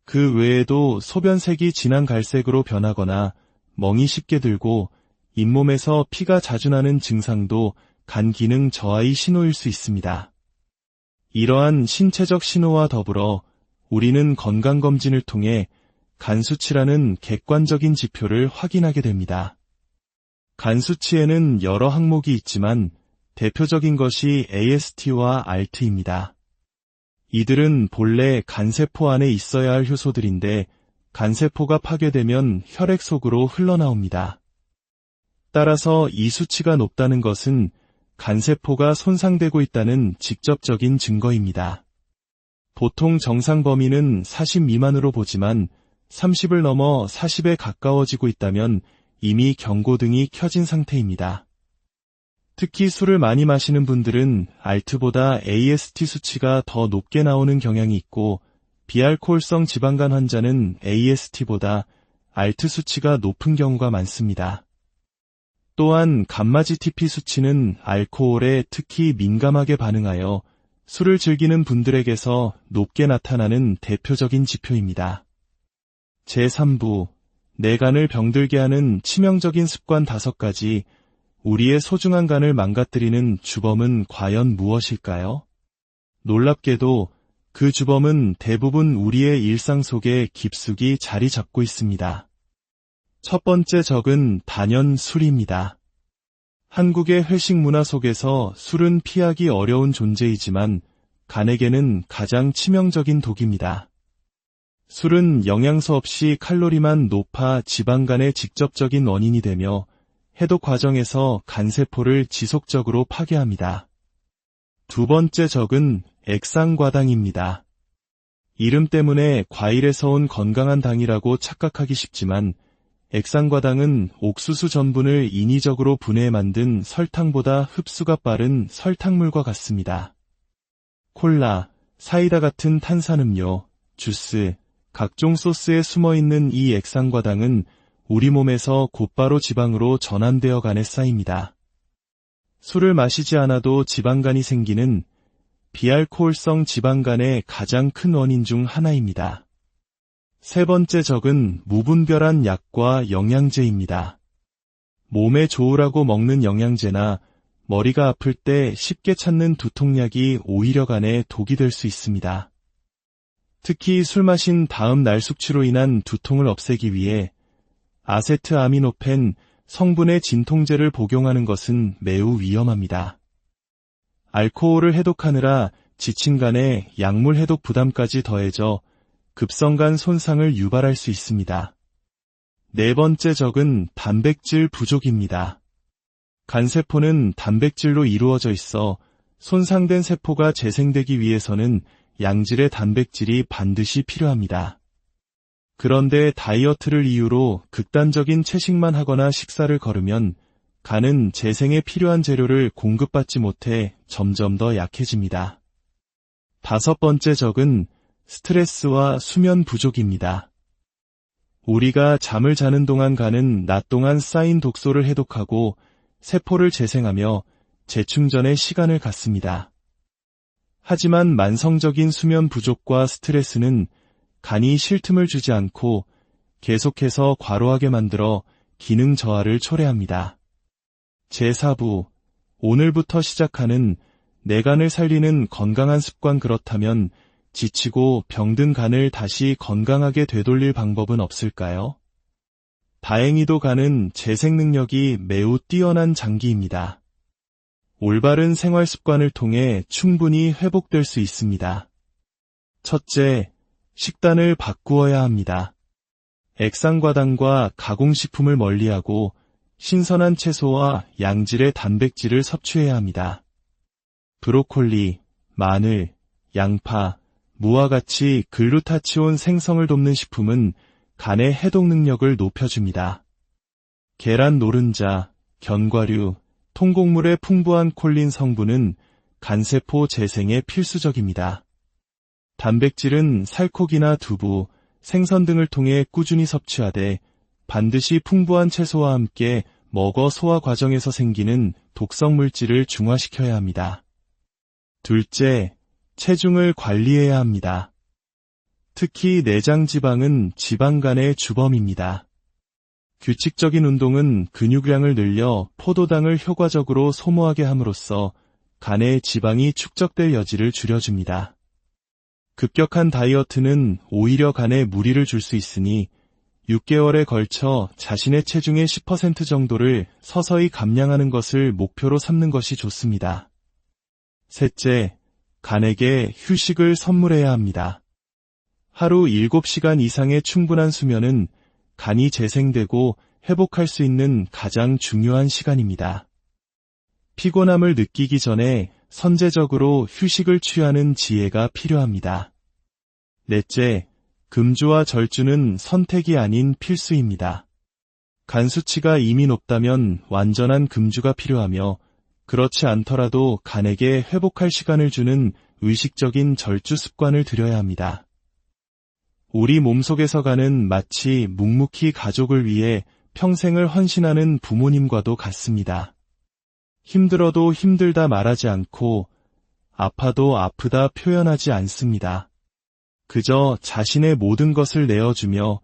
그 외에도 소변색이 진한 갈색으로 변하거나 멍이 쉽게 들고 잇몸에서 피가 자주 나는 증상도 간 기능 저하의 신호일 수 있습니다. 이러한 신체적 신호와 더불어 우리는 건강검진을 통해 간 수치라는 객관적인 지표를 확인하게 됩니다. 간 수치에는 여러 항목이 있지만 대표적인 것이 AST와 ALT입니다. 이들은 본래 간세포 안에 있어야 할 효소들인데 간세포가 파괴되면 혈액 속으로 흘러나옵니다. 따라서 이 수치가 높다는 것은 간세포가 손상되고 있다는 직접적인 증거입니다. 보통 정상 범위는 40 미만으로 보지만 30을 넘어 40에 가까워지고 있다면 이미 경고등이 켜진 상태입니다. 특히 술을 많이 마시는 분들은 ALT보다 AST 수치가 더 높게 나오는 경향이 있고 비알코올성 지방간 환자는 AST보다 ALT 수치가 높은 경우가 많습니다. 또한 감마지TP 수치는 알코올에 특히 민감하게 반응하여 술을 즐기는 분들에게서 높게 나타나는 대표적인 지표입니다. 제3부, 내 간을 병들게 하는 치명적인 습관 5가지, 우리의 소중한 간을 망가뜨리는 주범은 과연 무엇일까요? 놀랍게도 그 주범은 대부분 우리의 일상 속에 깊숙이 자리 잡고 있습니다. 첫 번째 적은 단연 술입니다. 한국의 회식 문화 속에서 술은 피하기 어려운 존재이지만 간에게는 가장 치명적인 독입니다. 술은 영양소 없이 칼로리만 높아 지방간의 직접적인 원인이 되며 해독 과정에서 간세포를 지속적으로 파괴합니다. 두 번째 적은 액상과당입니다. 이름 때문에 과일에서 온 건강한 당이라고 착각하기 쉽지만 액상과당은 옥수수 전분을 인위적으로 분해해 만든 설탕보다 흡수가 빠른 설탕물과 같습니다. 콜라, 사이다 같은 탄산음료, 주스, 각종 소스에 숨어있는 이 액상과당은 우리 몸에서 곧바로 지방으로 전환되어 간에 쌓입니다. 술을 마시지 않아도 지방간이 생기는 비알코올성 지방간의 가장 큰 원인 중 하나입니다. 세 번째 적은 무분별한 약과 영양제입니다. 몸에 좋으라고 먹는 영양제나 머리가 아플 때 쉽게 찾는 두통약이 오히려 간에 독이 될 수 있습니다. 특히 술 마신 다음 날 숙취로 인한 두통을 없애기 위해 아세트아미노펜 성분의 진통제를 복용하는 것은 매우 위험합니다. 알코올을 해독하느라 지친 간에 약물 해독 부담까지 더해져 급성간 손상을 유발할 수 있습니다. 네 번째 적은 단백질 부족입니다. 간세포는 단백질로 이루어져 있어 손상된 세포가 재생되기 위해서는 양질의 단백질이 반드시 필요합니다. 그런데 다이어트를 이유로 극단적인 채식만 하거나 식사를 거르면 간은 재생에 필요한 재료를 공급받지 못해 점점 더 약해집니다. 다섯 번째 적은 스트레스와 수면 부족입니다. 우리가 잠을 자는 동안 간은 낮 동안 쌓인 독소를 해독하고 세포를 재생하며 재충전의 시간을 갖습니다. 하지만 만성적인 수면 부족과 스트레스는 간이 쉴 틈을 주지 않고 계속해서 과로하게 만들어 기능 저하를 초래합니다. 제4부, 오늘부터 시작하는 내 간을 살리는 건강한 습관. 그렇다면 지치고 병든 간을 다시 건강하게 되돌릴 방법은 없을까요? 다행히도 간은 재생 능력이 매우 뛰어난 장기입니다. 올바른 생활 습관을 통해 충분히 회복될 수 있습니다. 첫째, 식단을 바꾸어야 합니다. 액상과당과 가공식품을 멀리하고 신선한 채소와 양질의 단백질을 섭취해야 합니다. 브로콜리, 마늘, 양파, 무와 같이 글루타치온 생성을 돕는 식품은 간의 해독 능력을 높여줍니다. 계란 노른자, 견과류, 통곡물의 풍부한 콜린 성분은 간세포 재생에 필수적입니다. 단백질은 살코기나 두부, 생선 등을 통해 꾸준히 섭취하되 반드시 풍부한 채소와 함께 먹어 소화 과정에서 생기는 독성 물질을 중화시켜야 합니다. 둘째, 체중을 관리해야 합니다. 특히 내장 지방은 지방간의 주범입니다. 규칙적인 운동은 근육량을 늘려 포도당을 효과적으로 소모하게 함으로써 간의 지방이 축적될 여지를 줄여줍니다. 급격한 다이어트는 오히려 간에 무리를 줄 수 있으니 6개월에 걸쳐 자신의 체중의 10% 정도를 서서히 감량하는 것을 목표로 삼는 것이 좋습니다. 셋째, 간에게 휴식을 선물해야 합니다. 하루 7시간 이상의 충분한 수면은 간이 재생되고 회복할 수 있는 가장 중요한 시간입니다. 피곤함을 느끼기 전에 선제적으로 휴식을 취하는 지혜가 필요합니다. 넷째, 금주와 절주는 선택이 아닌 필수입니다. 간 수치가 이미 높다면 완전한 금주가 필요하며 그렇지 않더라도 간에게 회복할 시간을 주는 의식적인 절주 습관을 들여야 합니다. 우리 몸속에서 간은 마치 묵묵히 가족을 위해 평생을 헌신하는 부모님과도 같습니다. 힘들어도 힘들다 말하지 않고 아파도 아프다 표현하지 않습니다. 그저 자신의 모든 것을 내어주며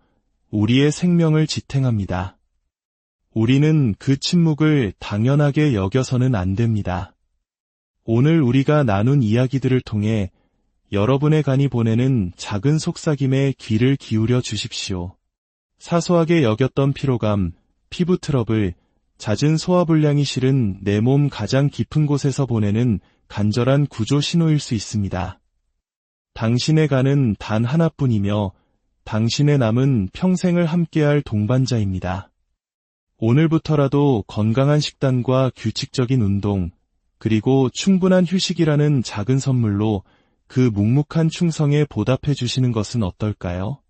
우리의 생명을 지탱합니다. 우리는 그 침묵을 당연하게 여겨서는 안 됩니다. 오늘 우리가 나눈 이야기들을 통해 여러분의 간이 보내는 작은 속삭임에 귀를 기울여 주십시오. 사소하게 여겼던 피로감, 피부 트러블, 잦은 소화불량이 실은 내 몸 가장 깊은 곳에서 보내는 간절한 구조 신호일 수 있습니다. 당신의 간은 단 하나뿐이며 당신의 남은 평생을 함께할 동반자입니다. 오늘부터라도 건강한 식단과 규칙적인 운동, 그리고 충분한 휴식이라는 작은 선물로 그 묵묵한 충성에 보답해 주시는 것은 어떨까요?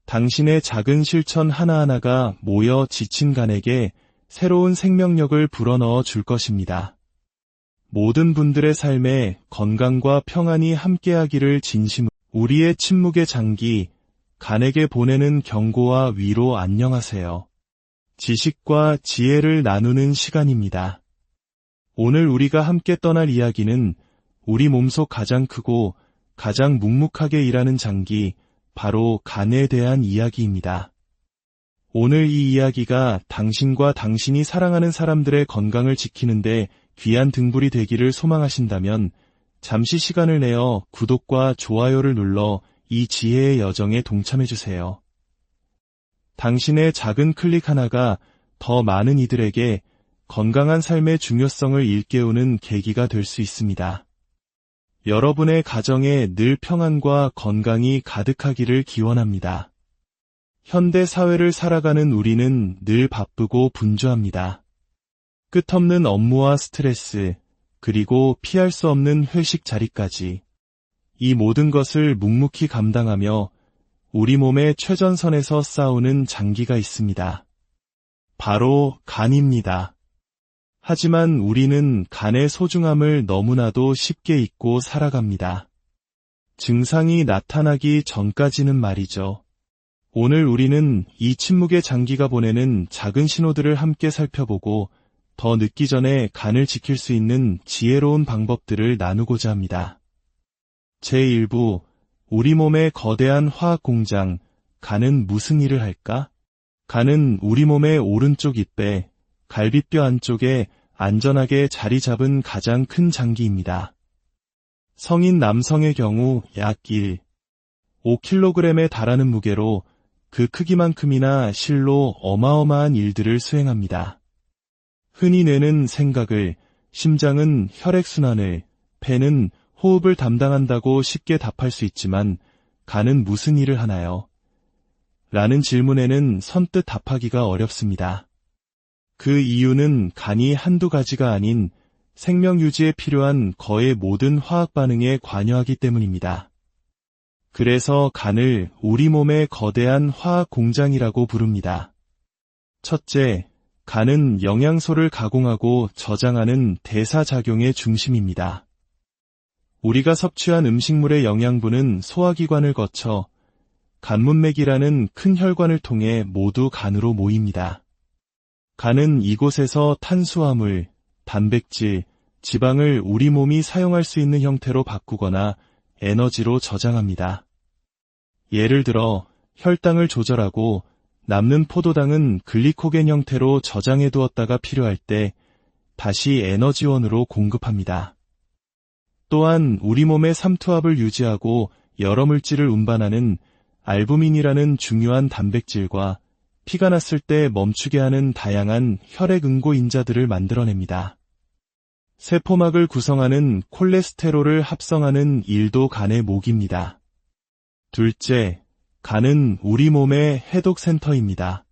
당신의 작은 실천 하나하나가 모여 지친 간에게 새로운 생명력을 불어넣어 줄 것입니다. 모든 분들의 삶에 건강과 평안이 함께하기를 진심으로. 우리의 침묵의 장기, 간에게 보내는 경고와 위로. 안녕하세요. 지식과 지혜를 나누는 시간입니다. 오늘 우리가 함께 떠날 이야기는 우리 몸속 가장 크고 가장 묵묵하게 일하는 장기, 바로 간에 대한 이야기입니다. 오늘 이 이야기가 당신과 당신이 사랑하는 사람들의 건강을 지키는데 귀한 등불이 되기를 소망하신다면 잠시 시간을 내어 구독과 좋아요를 눌러 이 지혜의 여정에 동참해주세요. 당신의 작은 클릭 하나가 더 많은 이들에게 건강한 삶의 중요성을 일깨우는 계기가 될 수 있습니다. 여러분의 가정에 늘 평안과 건강이 가득하기를 기원합니다. 현대 사회를 살아가는 우리는 늘 바쁘고 분주합니다. 끝없는 업무와 스트레스, 그리고 피할 수 없는 회식 자리까지. 이 모든 것을 묵묵히 감당하며 우리 몸의 최전선에서 싸우는 장기가 있습니다. 바로 간입니다. 하지만 우리는 간의 소중함을 너무나도 쉽게 잊고 살아갑니다. 증상이 나타나기 전까지는 말이죠. 오늘 우리는 이 침묵의 장기가 보내는 작은 신호들을 함께 살펴보고 더 늦기 전에 간을 지킬 수 있는 지혜로운 방법들을 나누고자 합니다. 제1부, 우리 몸의 거대한 화학 공장, 간은 무슨 일을 할까? 간은 우리 몸의 오른쪽 입배, 갈비뼈 안쪽에 안전하게 자리 잡은 가장 큰 장기입니다. 성인 남성의 경우 약 5kg에 달하는 무게로 그 크기만큼이나 실로 어마어마한 일들을 수행합니다. 흔히 뇌는 생각을, 심장은 혈액순환을, 폐는 호흡을 담당한다고 쉽게 답할 수 있지만 간은 무슨 일을 하나요? 라는 질문에는 선뜻 답하기가 어렵습니다. 그 이유는 간이 한두 가지가 아닌 생명 유지에 필요한 거의 모든 화학 반응에 관여하기 때문입니다. 그래서 간을 우리 몸의 거대한 화학 공장이라고 부릅니다. 첫째, 간은 영양소를 가공하고 저장하는 대사작용의 중심입니다. 우리가 섭취한 음식물의 영양분은 소화기관을 거쳐 간문맥이라는 큰 혈관을 통해 모두 간으로 모입니다. 간은 이곳에서 탄수화물, 단백질, 지방을 우리 몸이 사용할 수 있는 형태로 바꾸거나 에너지로 저장합니다. 예를 들어 혈당을 조절하고 남는 포도당은 글리코겐 형태로 저장해 두었다가 필요할 때 다시 에너지원으로 공급합니다. 또한 우리 몸의 삼투압을 유지하고 여러 물질을 운반하는 알부민이라는 중요한 단백질과 피가 났을 때 멈추게 하는 다양한 혈액응고 인자들을 만들어냅니다. 세포막을 구성하는 콜레스테롤을 합성하는 일도 간의 목입니다. 둘째, 간은 우리 몸의 해독센터입니다.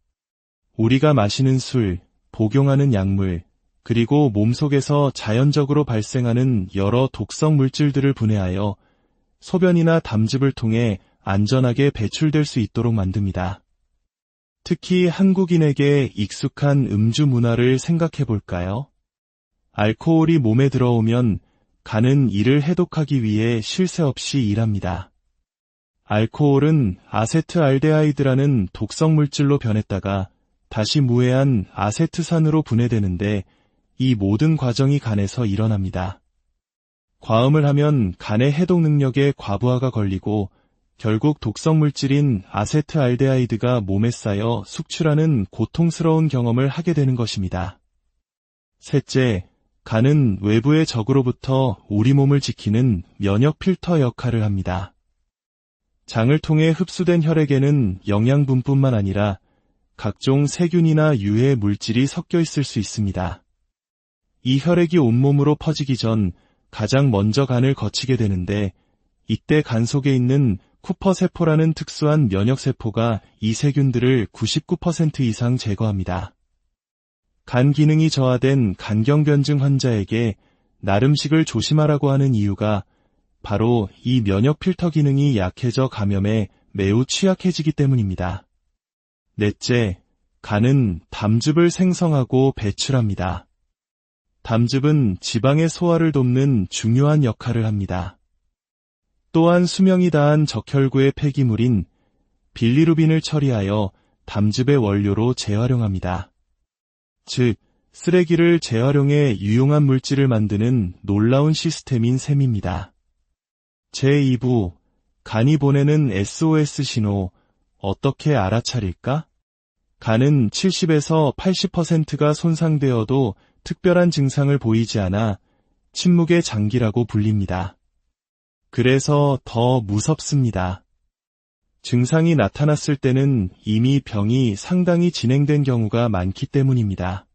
우리가 마시는 술, 복용하는 약물, 그리고 몸속에서 자연적으로 발생하는 여러 독성 물질들을 분해하여 소변이나 담즙을 통해 안전하게 배출될 수 있도록 만듭니다. 특히 한국인에게 익숙한 음주 문화를 생각해 볼까요? 알코올이 몸에 들어오면 간은 이를 해독하기 위해 쉴 새 없이 일합니다. 알코올은 아세트알데하이드라는 독성 물질로 변했다가 다시 무해한 아세트산으로 분해되는데 이 모든 과정이 간에서 일어납니다. 과음을 하면 간의 해독 능력에 과부하가 걸리고 결국 독성 물질인 아세트알데하이드가 몸에 쌓여 숙출하는 고통스러운 경험을 하게 되는 것입니다. 셋째, 간은 외부의 적으로부터 우리 몸을 지키는 면역 필터 역할을 합니다. 장을 통해 흡수된 혈액에는 영양분뿐만 아니라 각종 세균이나 유해 물질이 섞여 있을 수 있습니다. 이 혈액이 온몸으로 퍼지기 전 가장 먼저 간을 거치게 되는데 이때 간 속에 있는 쿠퍼세포라는 특수한 면역세포가 이 세균들을 99% 이상 제거합니다. 간 기능이 저하된 간경변증 환자에게 나름식을 조심하라고 하는 이유가 바로 이 면역 필터 기능이 약해져 감염에 매우 취약해지기 때문입니다. 넷째, 간은 담즙을 생성하고 배출합니다. 담즙은 지방의 소화를 돕는 중요한 역할을 합니다. 또한 수명이 다한 적혈구의 폐기물인 빌리루빈을 처리하여 담즙의 원료로 재활용합니다. 즉, 쓰레기를 재활용해 유용한 물질을 만드는 놀라운 시스템인 셈입니다. 제2부, 간이 보내는 SOS 신호, 어떻게 알아차릴까? 간은 70에서 80%가 손상되어도 특별한 증상을 보이지 않아 침묵의 장기라고 불립니다. 그래서 더 무섭습니다. 증상이 나타났을 때는 이미 병이 상당히 진행된 경우가 많기 때문입니다.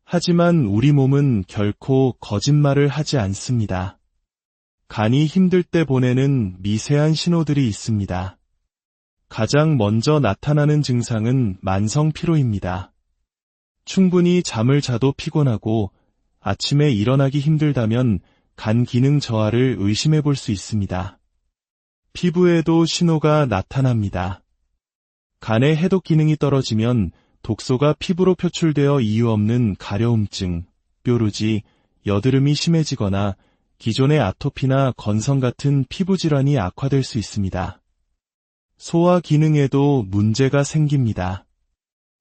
하지만 우리 몸은 결코 거짓말을 하지 않습니다. 간이 힘들 때 보내는 미세한 신호들이 있습니다. 가장 먼저 나타나는 증상은 만성 피로입니다. 충분히 잠을 자도 피곤하고 아침에 일어나기 힘들다면 간 기능 저하를 의심해 볼 수 있습니다. 피부에도 신호가 나타납니다. 간의 해독 기능이 떨어지면 독소가 피부로 표출되어 이유 없는 가려움증, 뾰루지, 여드름이 심해지거나 기존의 아토피나 건성 같은 피부 질환이 악화될 수 있습니다. 소화 기능에도 문제가 생깁니다.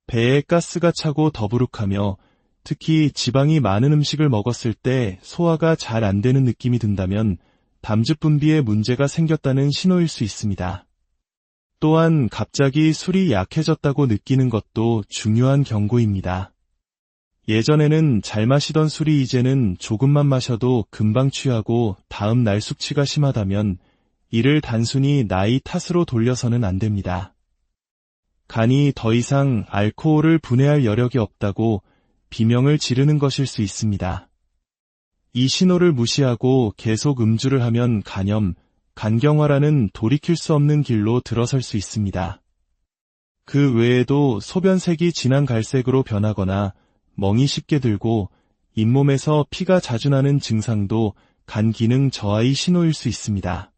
배에 가스가 차고 더부룩하며 특히 지방이 많은 음식을 먹었을 때 소화가 잘 안 되는 느낌이 든다면 담즙 분비에 문제가 생겼다는 신호일 수 있습니다. 또한 갑자기 술이 약해졌다고 느끼는 것도 중요한 경고입니다. 예전에는 잘 마시던 술이 이제는 조금만 마셔도 금방 취하고 다음 날 숙취가 심하다면 이를 단순히 나이 탓으로 돌려서는 안 됩니다. 간이 더 이상 알코올을 분해할 여력이 없다고 비명을 지르는 것일 수 있습니다. 이 신호를 무시하고 계속 음주를 하면 간경화라는 돌이킬 수 없는 길로 들어설 수 있습니다. 그 외에도 소변색이 진한 갈색으로 변하거나 멍이 쉽게 들고 잇몸에서 피가 자주 나는 증상도 간 기능 저하의 신호일 수 있습니다.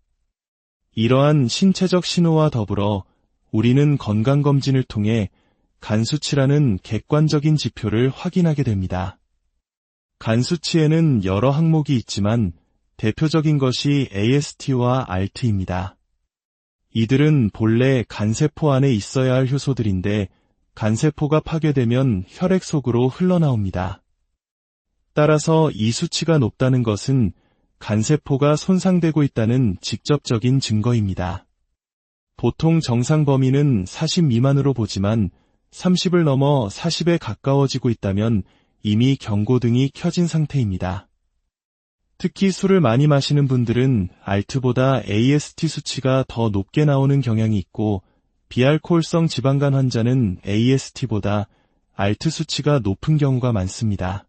이러한 신체적 신호와 더불어 우리는 건강검진을 통해 간 수치라는 객관적인 지표를 확인하게 됩니다. 간 수치에는 여러 항목이 있지만 대표적인 것이 AST와 ALT입니다. 이들은 본래 간세포 안에 있어야 할 효소들인데 간세포가 파괴되면 혈액 속으로 흘러나옵니다. 따라서 이 수치가 높다는 것은 간세포가 손상되고 있다는 직접적인 증거입니다. 보통 정상 범위는 40 미만으로 보지만 30을 넘어 40에 가까워지고 있다면 이미 경고등이 켜진 상태입니다. 특히 술을 많이 마시는 분들은 ALT보다 AST 수치가 더 높게 나오는 경향이 있고 비알코올성 지방간 환자는 AST보다 ALT 수치가 높은 경우가 많습니다.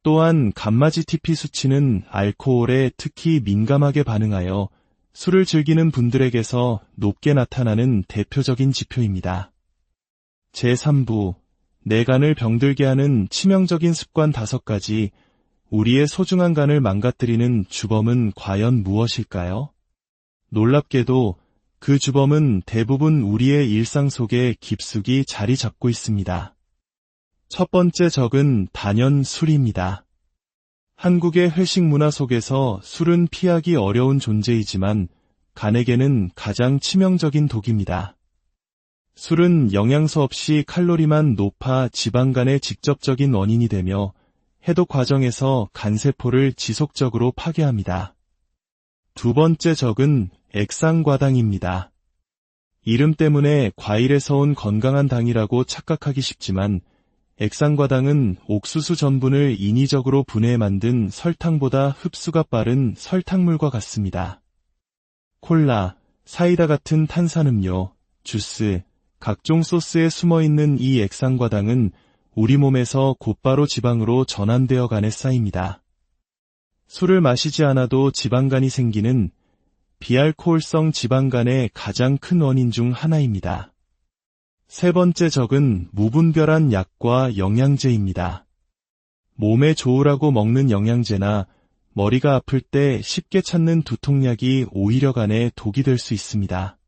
또한 감마-GTP 수치는 알코올에 특히 민감하게 반응하여 술을 즐기는 분들에게서 높게 나타나는 대표적인 지표입니다. 제3부, 내 간을 병들게 하는 치명적인 습관 5가지, 우리의 소중한 간을 망가뜨리는 주범은 과연 무엇일까요? 놀랍게도 그 주범은 대부분 우리의 일상 속에 깊숙이 자리 잡고 있습니다. 첫 번째 적은 단연 술입니다. 한국의 회식 문화 속에서 술은 피하기 어려운 존재이지만 간에게는 가장 치명적인 독입니다. 술은 영양소 없이 칼로리만 높아 지방간의 직접적인 원인이 되며 해독 과정에서 간세포를 지속적으로 파괴합니다. 두 번째 적은 액상과당입니다. 이름 때문에 과일에서 온 건강한 당이라고 착각하기 쉽지만 액상과당은 옥수수 전분을 인위적으로 분해해 만든 설탕보다 흡수가 빠른 설탕물과 같습니다. 콜라, 사이다 같은 탄산음료, 주스, 각종 소스에 숨어있는 이 액상과당은 우리 몸에서 곧바로 지방으로 전환되어 간에 쌓입니다. 술을 마시지 않아도 지방간이 생기는 비알코올성 지방간의 가장 큰 원인 중 하나입니다. 세 번째 적은 무분별한 약과 영양제입니다. 몸에 좋으라고 먹는 영양제나 머리가 아플 때 쉽게 찾는 두통약이 오히려 간에 독이 될 수 있습니다.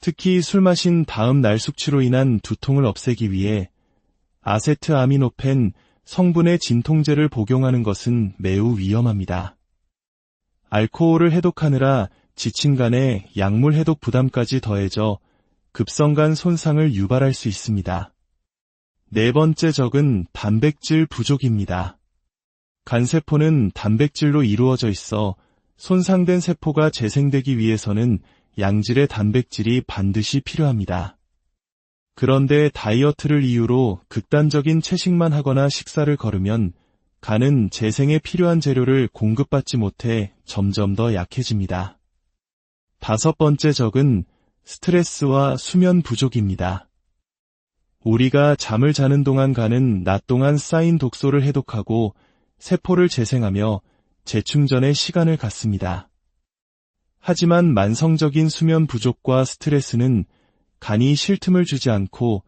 특히 술 마신 다음 날 숙취로 인한 두통을 없애기 위해 아세트아미노펜 성분의 진통제를 복용하는 것은 매우 위험합니다. 알코올을 해독하느라 지친 간에 약물 해독 부담까지 더해져 급성간 손상을 유발할 수 있습니다. 네 번째 적은 단백질 부족입니다. 간세포는 단백질로 이루어져 있어 손상된 세포가 재생되기 위해서는 양질의 단백질이 반드시 필요합니다. 그런데 다이어트를 이유로 극단적인 채식만 하거나 식사를 거르면 간은 재생에 필요한 재료를 공급받지 못해 점점 더 약해집니다. 다섯 번째 적은 스트레스와 수면 부족입니다. 우리가 잠을 자는 동안 간은 낮 동안 쌓인 독소를 해독하고 세포를 재생하며 재충전의 시간을 갖습니다. 하지만 만성적인 수면 부족과 스트레스는 간이 쉴 틈을 주지 않고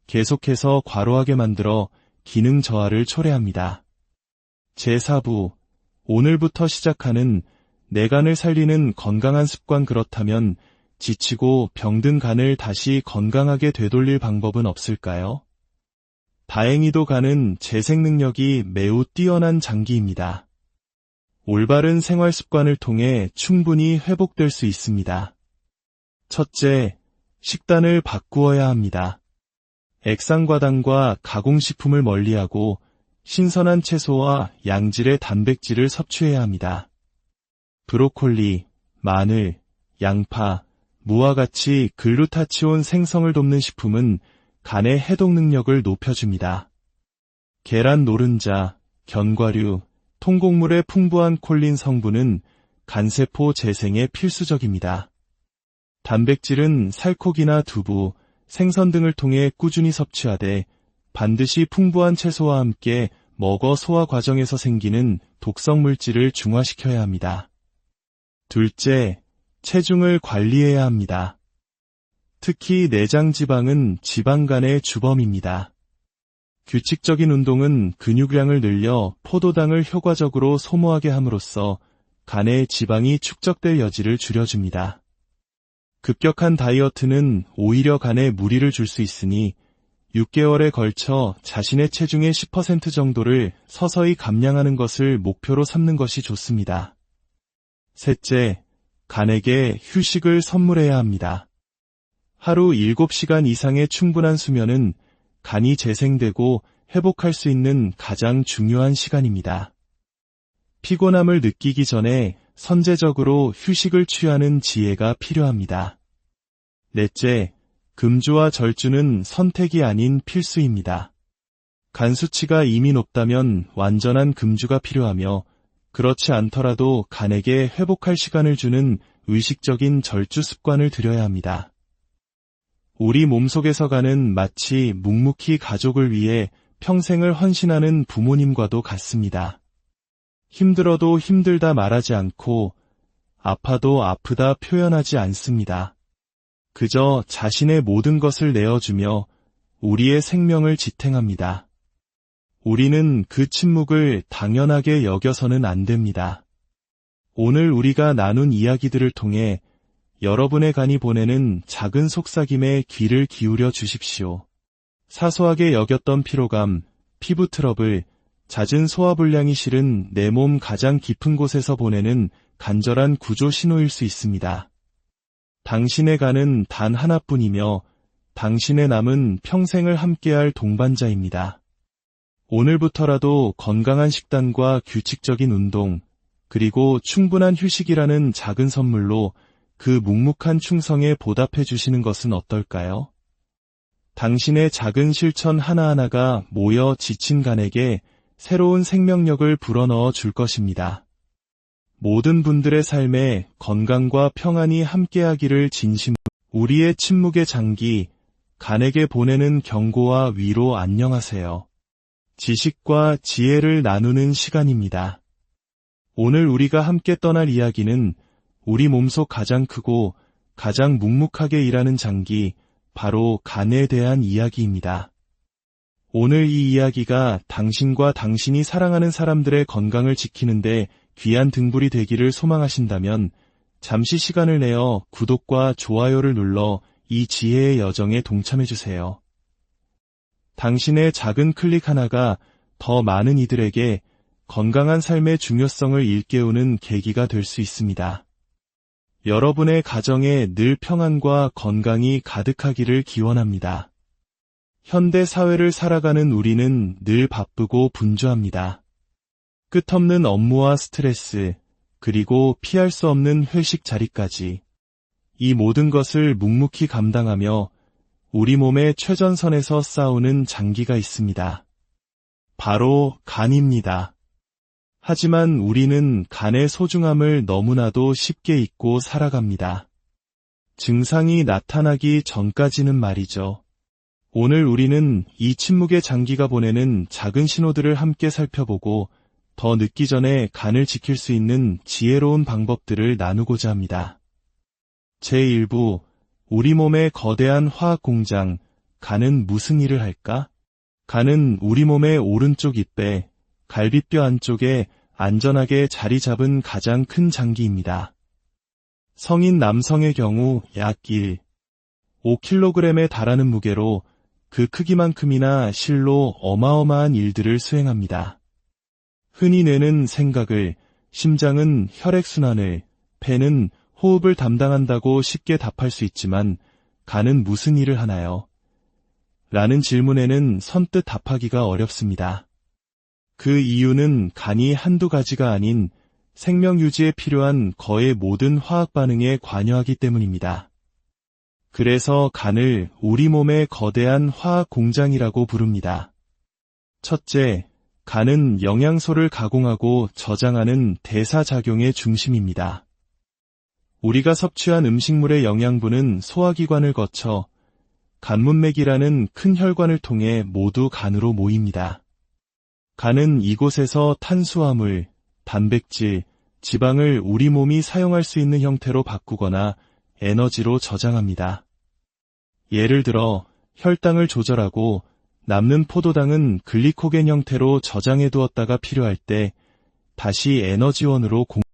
계속해서 과로하게 만들어 기능 저하를 초래합니다. 제4부, 오늘부터 시작하는 내 간을 살리는 건강한 습관. 그렇다면 지치고 병든 간을 다시 건강하게 되돌릴 방법은 없을까요? 다행히도 간은 재생 능력이 매우 뛰어난 장기입니다. 올바른 생활 습관을 통해 충분히 회복될 수 있습니다. 첫째, 식단을 바꾸어야 합니다. 액상과당과 가공식품을 멀리하고 신선한 채소와 양질의 단백질을 섭취해야 합니다. 브로콜리, 마늘, 양파, 무와 같이 글루타치온 생성을 돕는 식품은 간의 해독 능력을 높여줍니다. 계란 노른자, 견과류, 통곡물의 풍부한 콜린 성분은 간세포 재생에 필수적입니다. 단백질은 살코기나 두부, 생선 등을 통해 꾸준히 섭취하되 반드시 풍부한 채소와 함께 먹어 소화 과정에서 생기는 독성 물질을 중화시켜야 합니다. 둘째, 체중을 관리해야 합니다. 특히 내장 지방은 지방간의 주범입니다. 규칙적인 운동은 근육량을 늘려 포도당을 효과적으로 소모하게 함으로써 간의 지방이 축적될 여지를 줄여줍니다. 급격한 다이어트는 오히려 간에 무리를 줄 수 있으니 6개월에 걸쳐 자신의 체중의 10% 정도를 서서히 감량하는 것을 목표로 삼는 것이 좋습니다. 셋째, 간에게 휴식을 선물해야 합니다. 하루 7시간 이상의 충분한 수면은 간이 재생되고 회복할 수 있는 가장 중요한 시간입니다. 피곤함을 느끼기 전에 선제적으로 휴식을 취하는 지혜가 필요합니다. 넷째, 금주와 절주는 선택이 아닌 필수입니다. 간 수치가 이미 높다면 완전한 금주가 필요하며 그렇지 않더라도 간에게 회복할 시간을 주는 의식적인 절주 습관을 들여야 합니다. 우리 몸속에서 간은 마치 묵묵히 가족을 위해 평생을 헌신하는 부모님과도 같습니다. 힘들어도 힘들다 말하지 않고 아파도 아프다 표현하지 않습니다. 그저 자신의 모든 것을 내어주며 우리의 생명을 지탱합니다. 우리는 그 침묵을 당연하게 여겨서는 안 됩니다. 오늘 우리가 나눈 이야기들을 통해 여러분의 간이 보내는 작은 속삭임에 귀를 기울여 주십시오. 사소하게 여겼던 피로감, 피부 트러블, 잦은 소화불량이 실은 내 몸 가장 깊은 곳에서 보내는 간절한 구조 신호일 수 있습니다. 당신의 간은 단 하나뿐이며 당신의 남은 평생을 함께할 동반자입니다. 오늘부터라도 건강한 식단과 규칙적인 운동, 그리고 충분한 휴식이라는 작은 선물로 그 묵묵한 충성에 보답해 주시는 것은 어떨까요? 당신의 작은 실천 하나하나가 모여 지친 간에게 새로운 생명력을 불어넣어 줄 것입니다. 모든 분들의 삶에 건강과 평안이 함께하기를 진심으로. 우리의 침묵의 장기, 간에게 보내는 경고와 위로 안녕하세요. 지식과 지혜를 나누는 시간입니다. 오늘 우리가 함께 떠날 이야기는 우리 몸속 가장 크고 가장 묵묵하게 일하는 장기, 바로 간에 대한 이야기입니다. 오늘 이 이야기가 당신과 당신이 사랑하는 사람들의 건강을 지키는데 귀한 등불이 되기를 소망하신다면 잠시 시간을 내어 구독과 좋아요를 눌러 이 지혜의 여정에 동참해주세요. 당신의 작은 클릭 하나가 더 많은 이들에게 건강한 삶의 중요성을 일깨우는 계기가 될 수 있습니다. 여러분의 가정에 늘 평안과 건강이 가득하기를 기원합니다. 현대 사회를 살아가는 우리는 늘 바쁘고 분주합니다. 끝없는 업무와 스트레스, 그리고 피할 수 없는 회식 자리까지. 이 모든 것을 묵묵히 감당하며 우리 몸의 최전선에서 싸우는 장기가 있습니다. 바로 간입니다. 하지만 우리는 간의 소중함을 너무나도 쉽게 잊고 살아갑니다. 증상이 나타나기 전까지는 말이죠. 오늘 우리는 이 침묵의 장기가 보내는 작은 신호들을 함께 살펴보고 더 늦기 전에 간을 지킬 수 있는 지혜로운 방법들을 나누고자 합니다. 제1부, 우리 몸의 거대한 화학 공장, 간은 무슨 일을 할까? 간은 우리 몸의 오른쪽 잇배, 갈비뼈 안쪽에 안전하게 자리 잡은 가장 큰 장기입니다. 성인 남성의 경우 약 5kg에 달하는 무게로 그 크기만큼이나 실로 어마어마한 일들을 수행합니다. 흔히 뇌는 생각을, 심장은 혈액순환을, 폐는 호흡을 담당한다고 쉽게 답할 수 있지만 간은 무슨 일을 하나요? 라는 질문에는 선뜻 답하기가 어렵습니다. 그 이유는 간이 한두 가지가 아닌 생명 유지에 필요한 거의 모든 화학 반응에 관여하기 때문입니다. 그래서 간을 우리 몸의 거대한 화학 공장이라고 부릅니다. 첫째, 간은 영양소를 가공하고 저장하는 대사작용의 중심입니다. 우리가 섭취한 음식물의 영양분은 소화기관을 거쳐 간문맥이라는 큰 혈관을 통해 모두 간으로 모입니다. 간은 이곳에서 탄수화물, 단백질, 지방을 우리 몸이 사용할 수 있는 형태로 바꾸거나 에너지로 저장합니다. 예를 들어 혈당을 조절하고 남는 포도당은 글리코겐 형태로 저장해 두었다가 필요할 때 다시 에너지원으로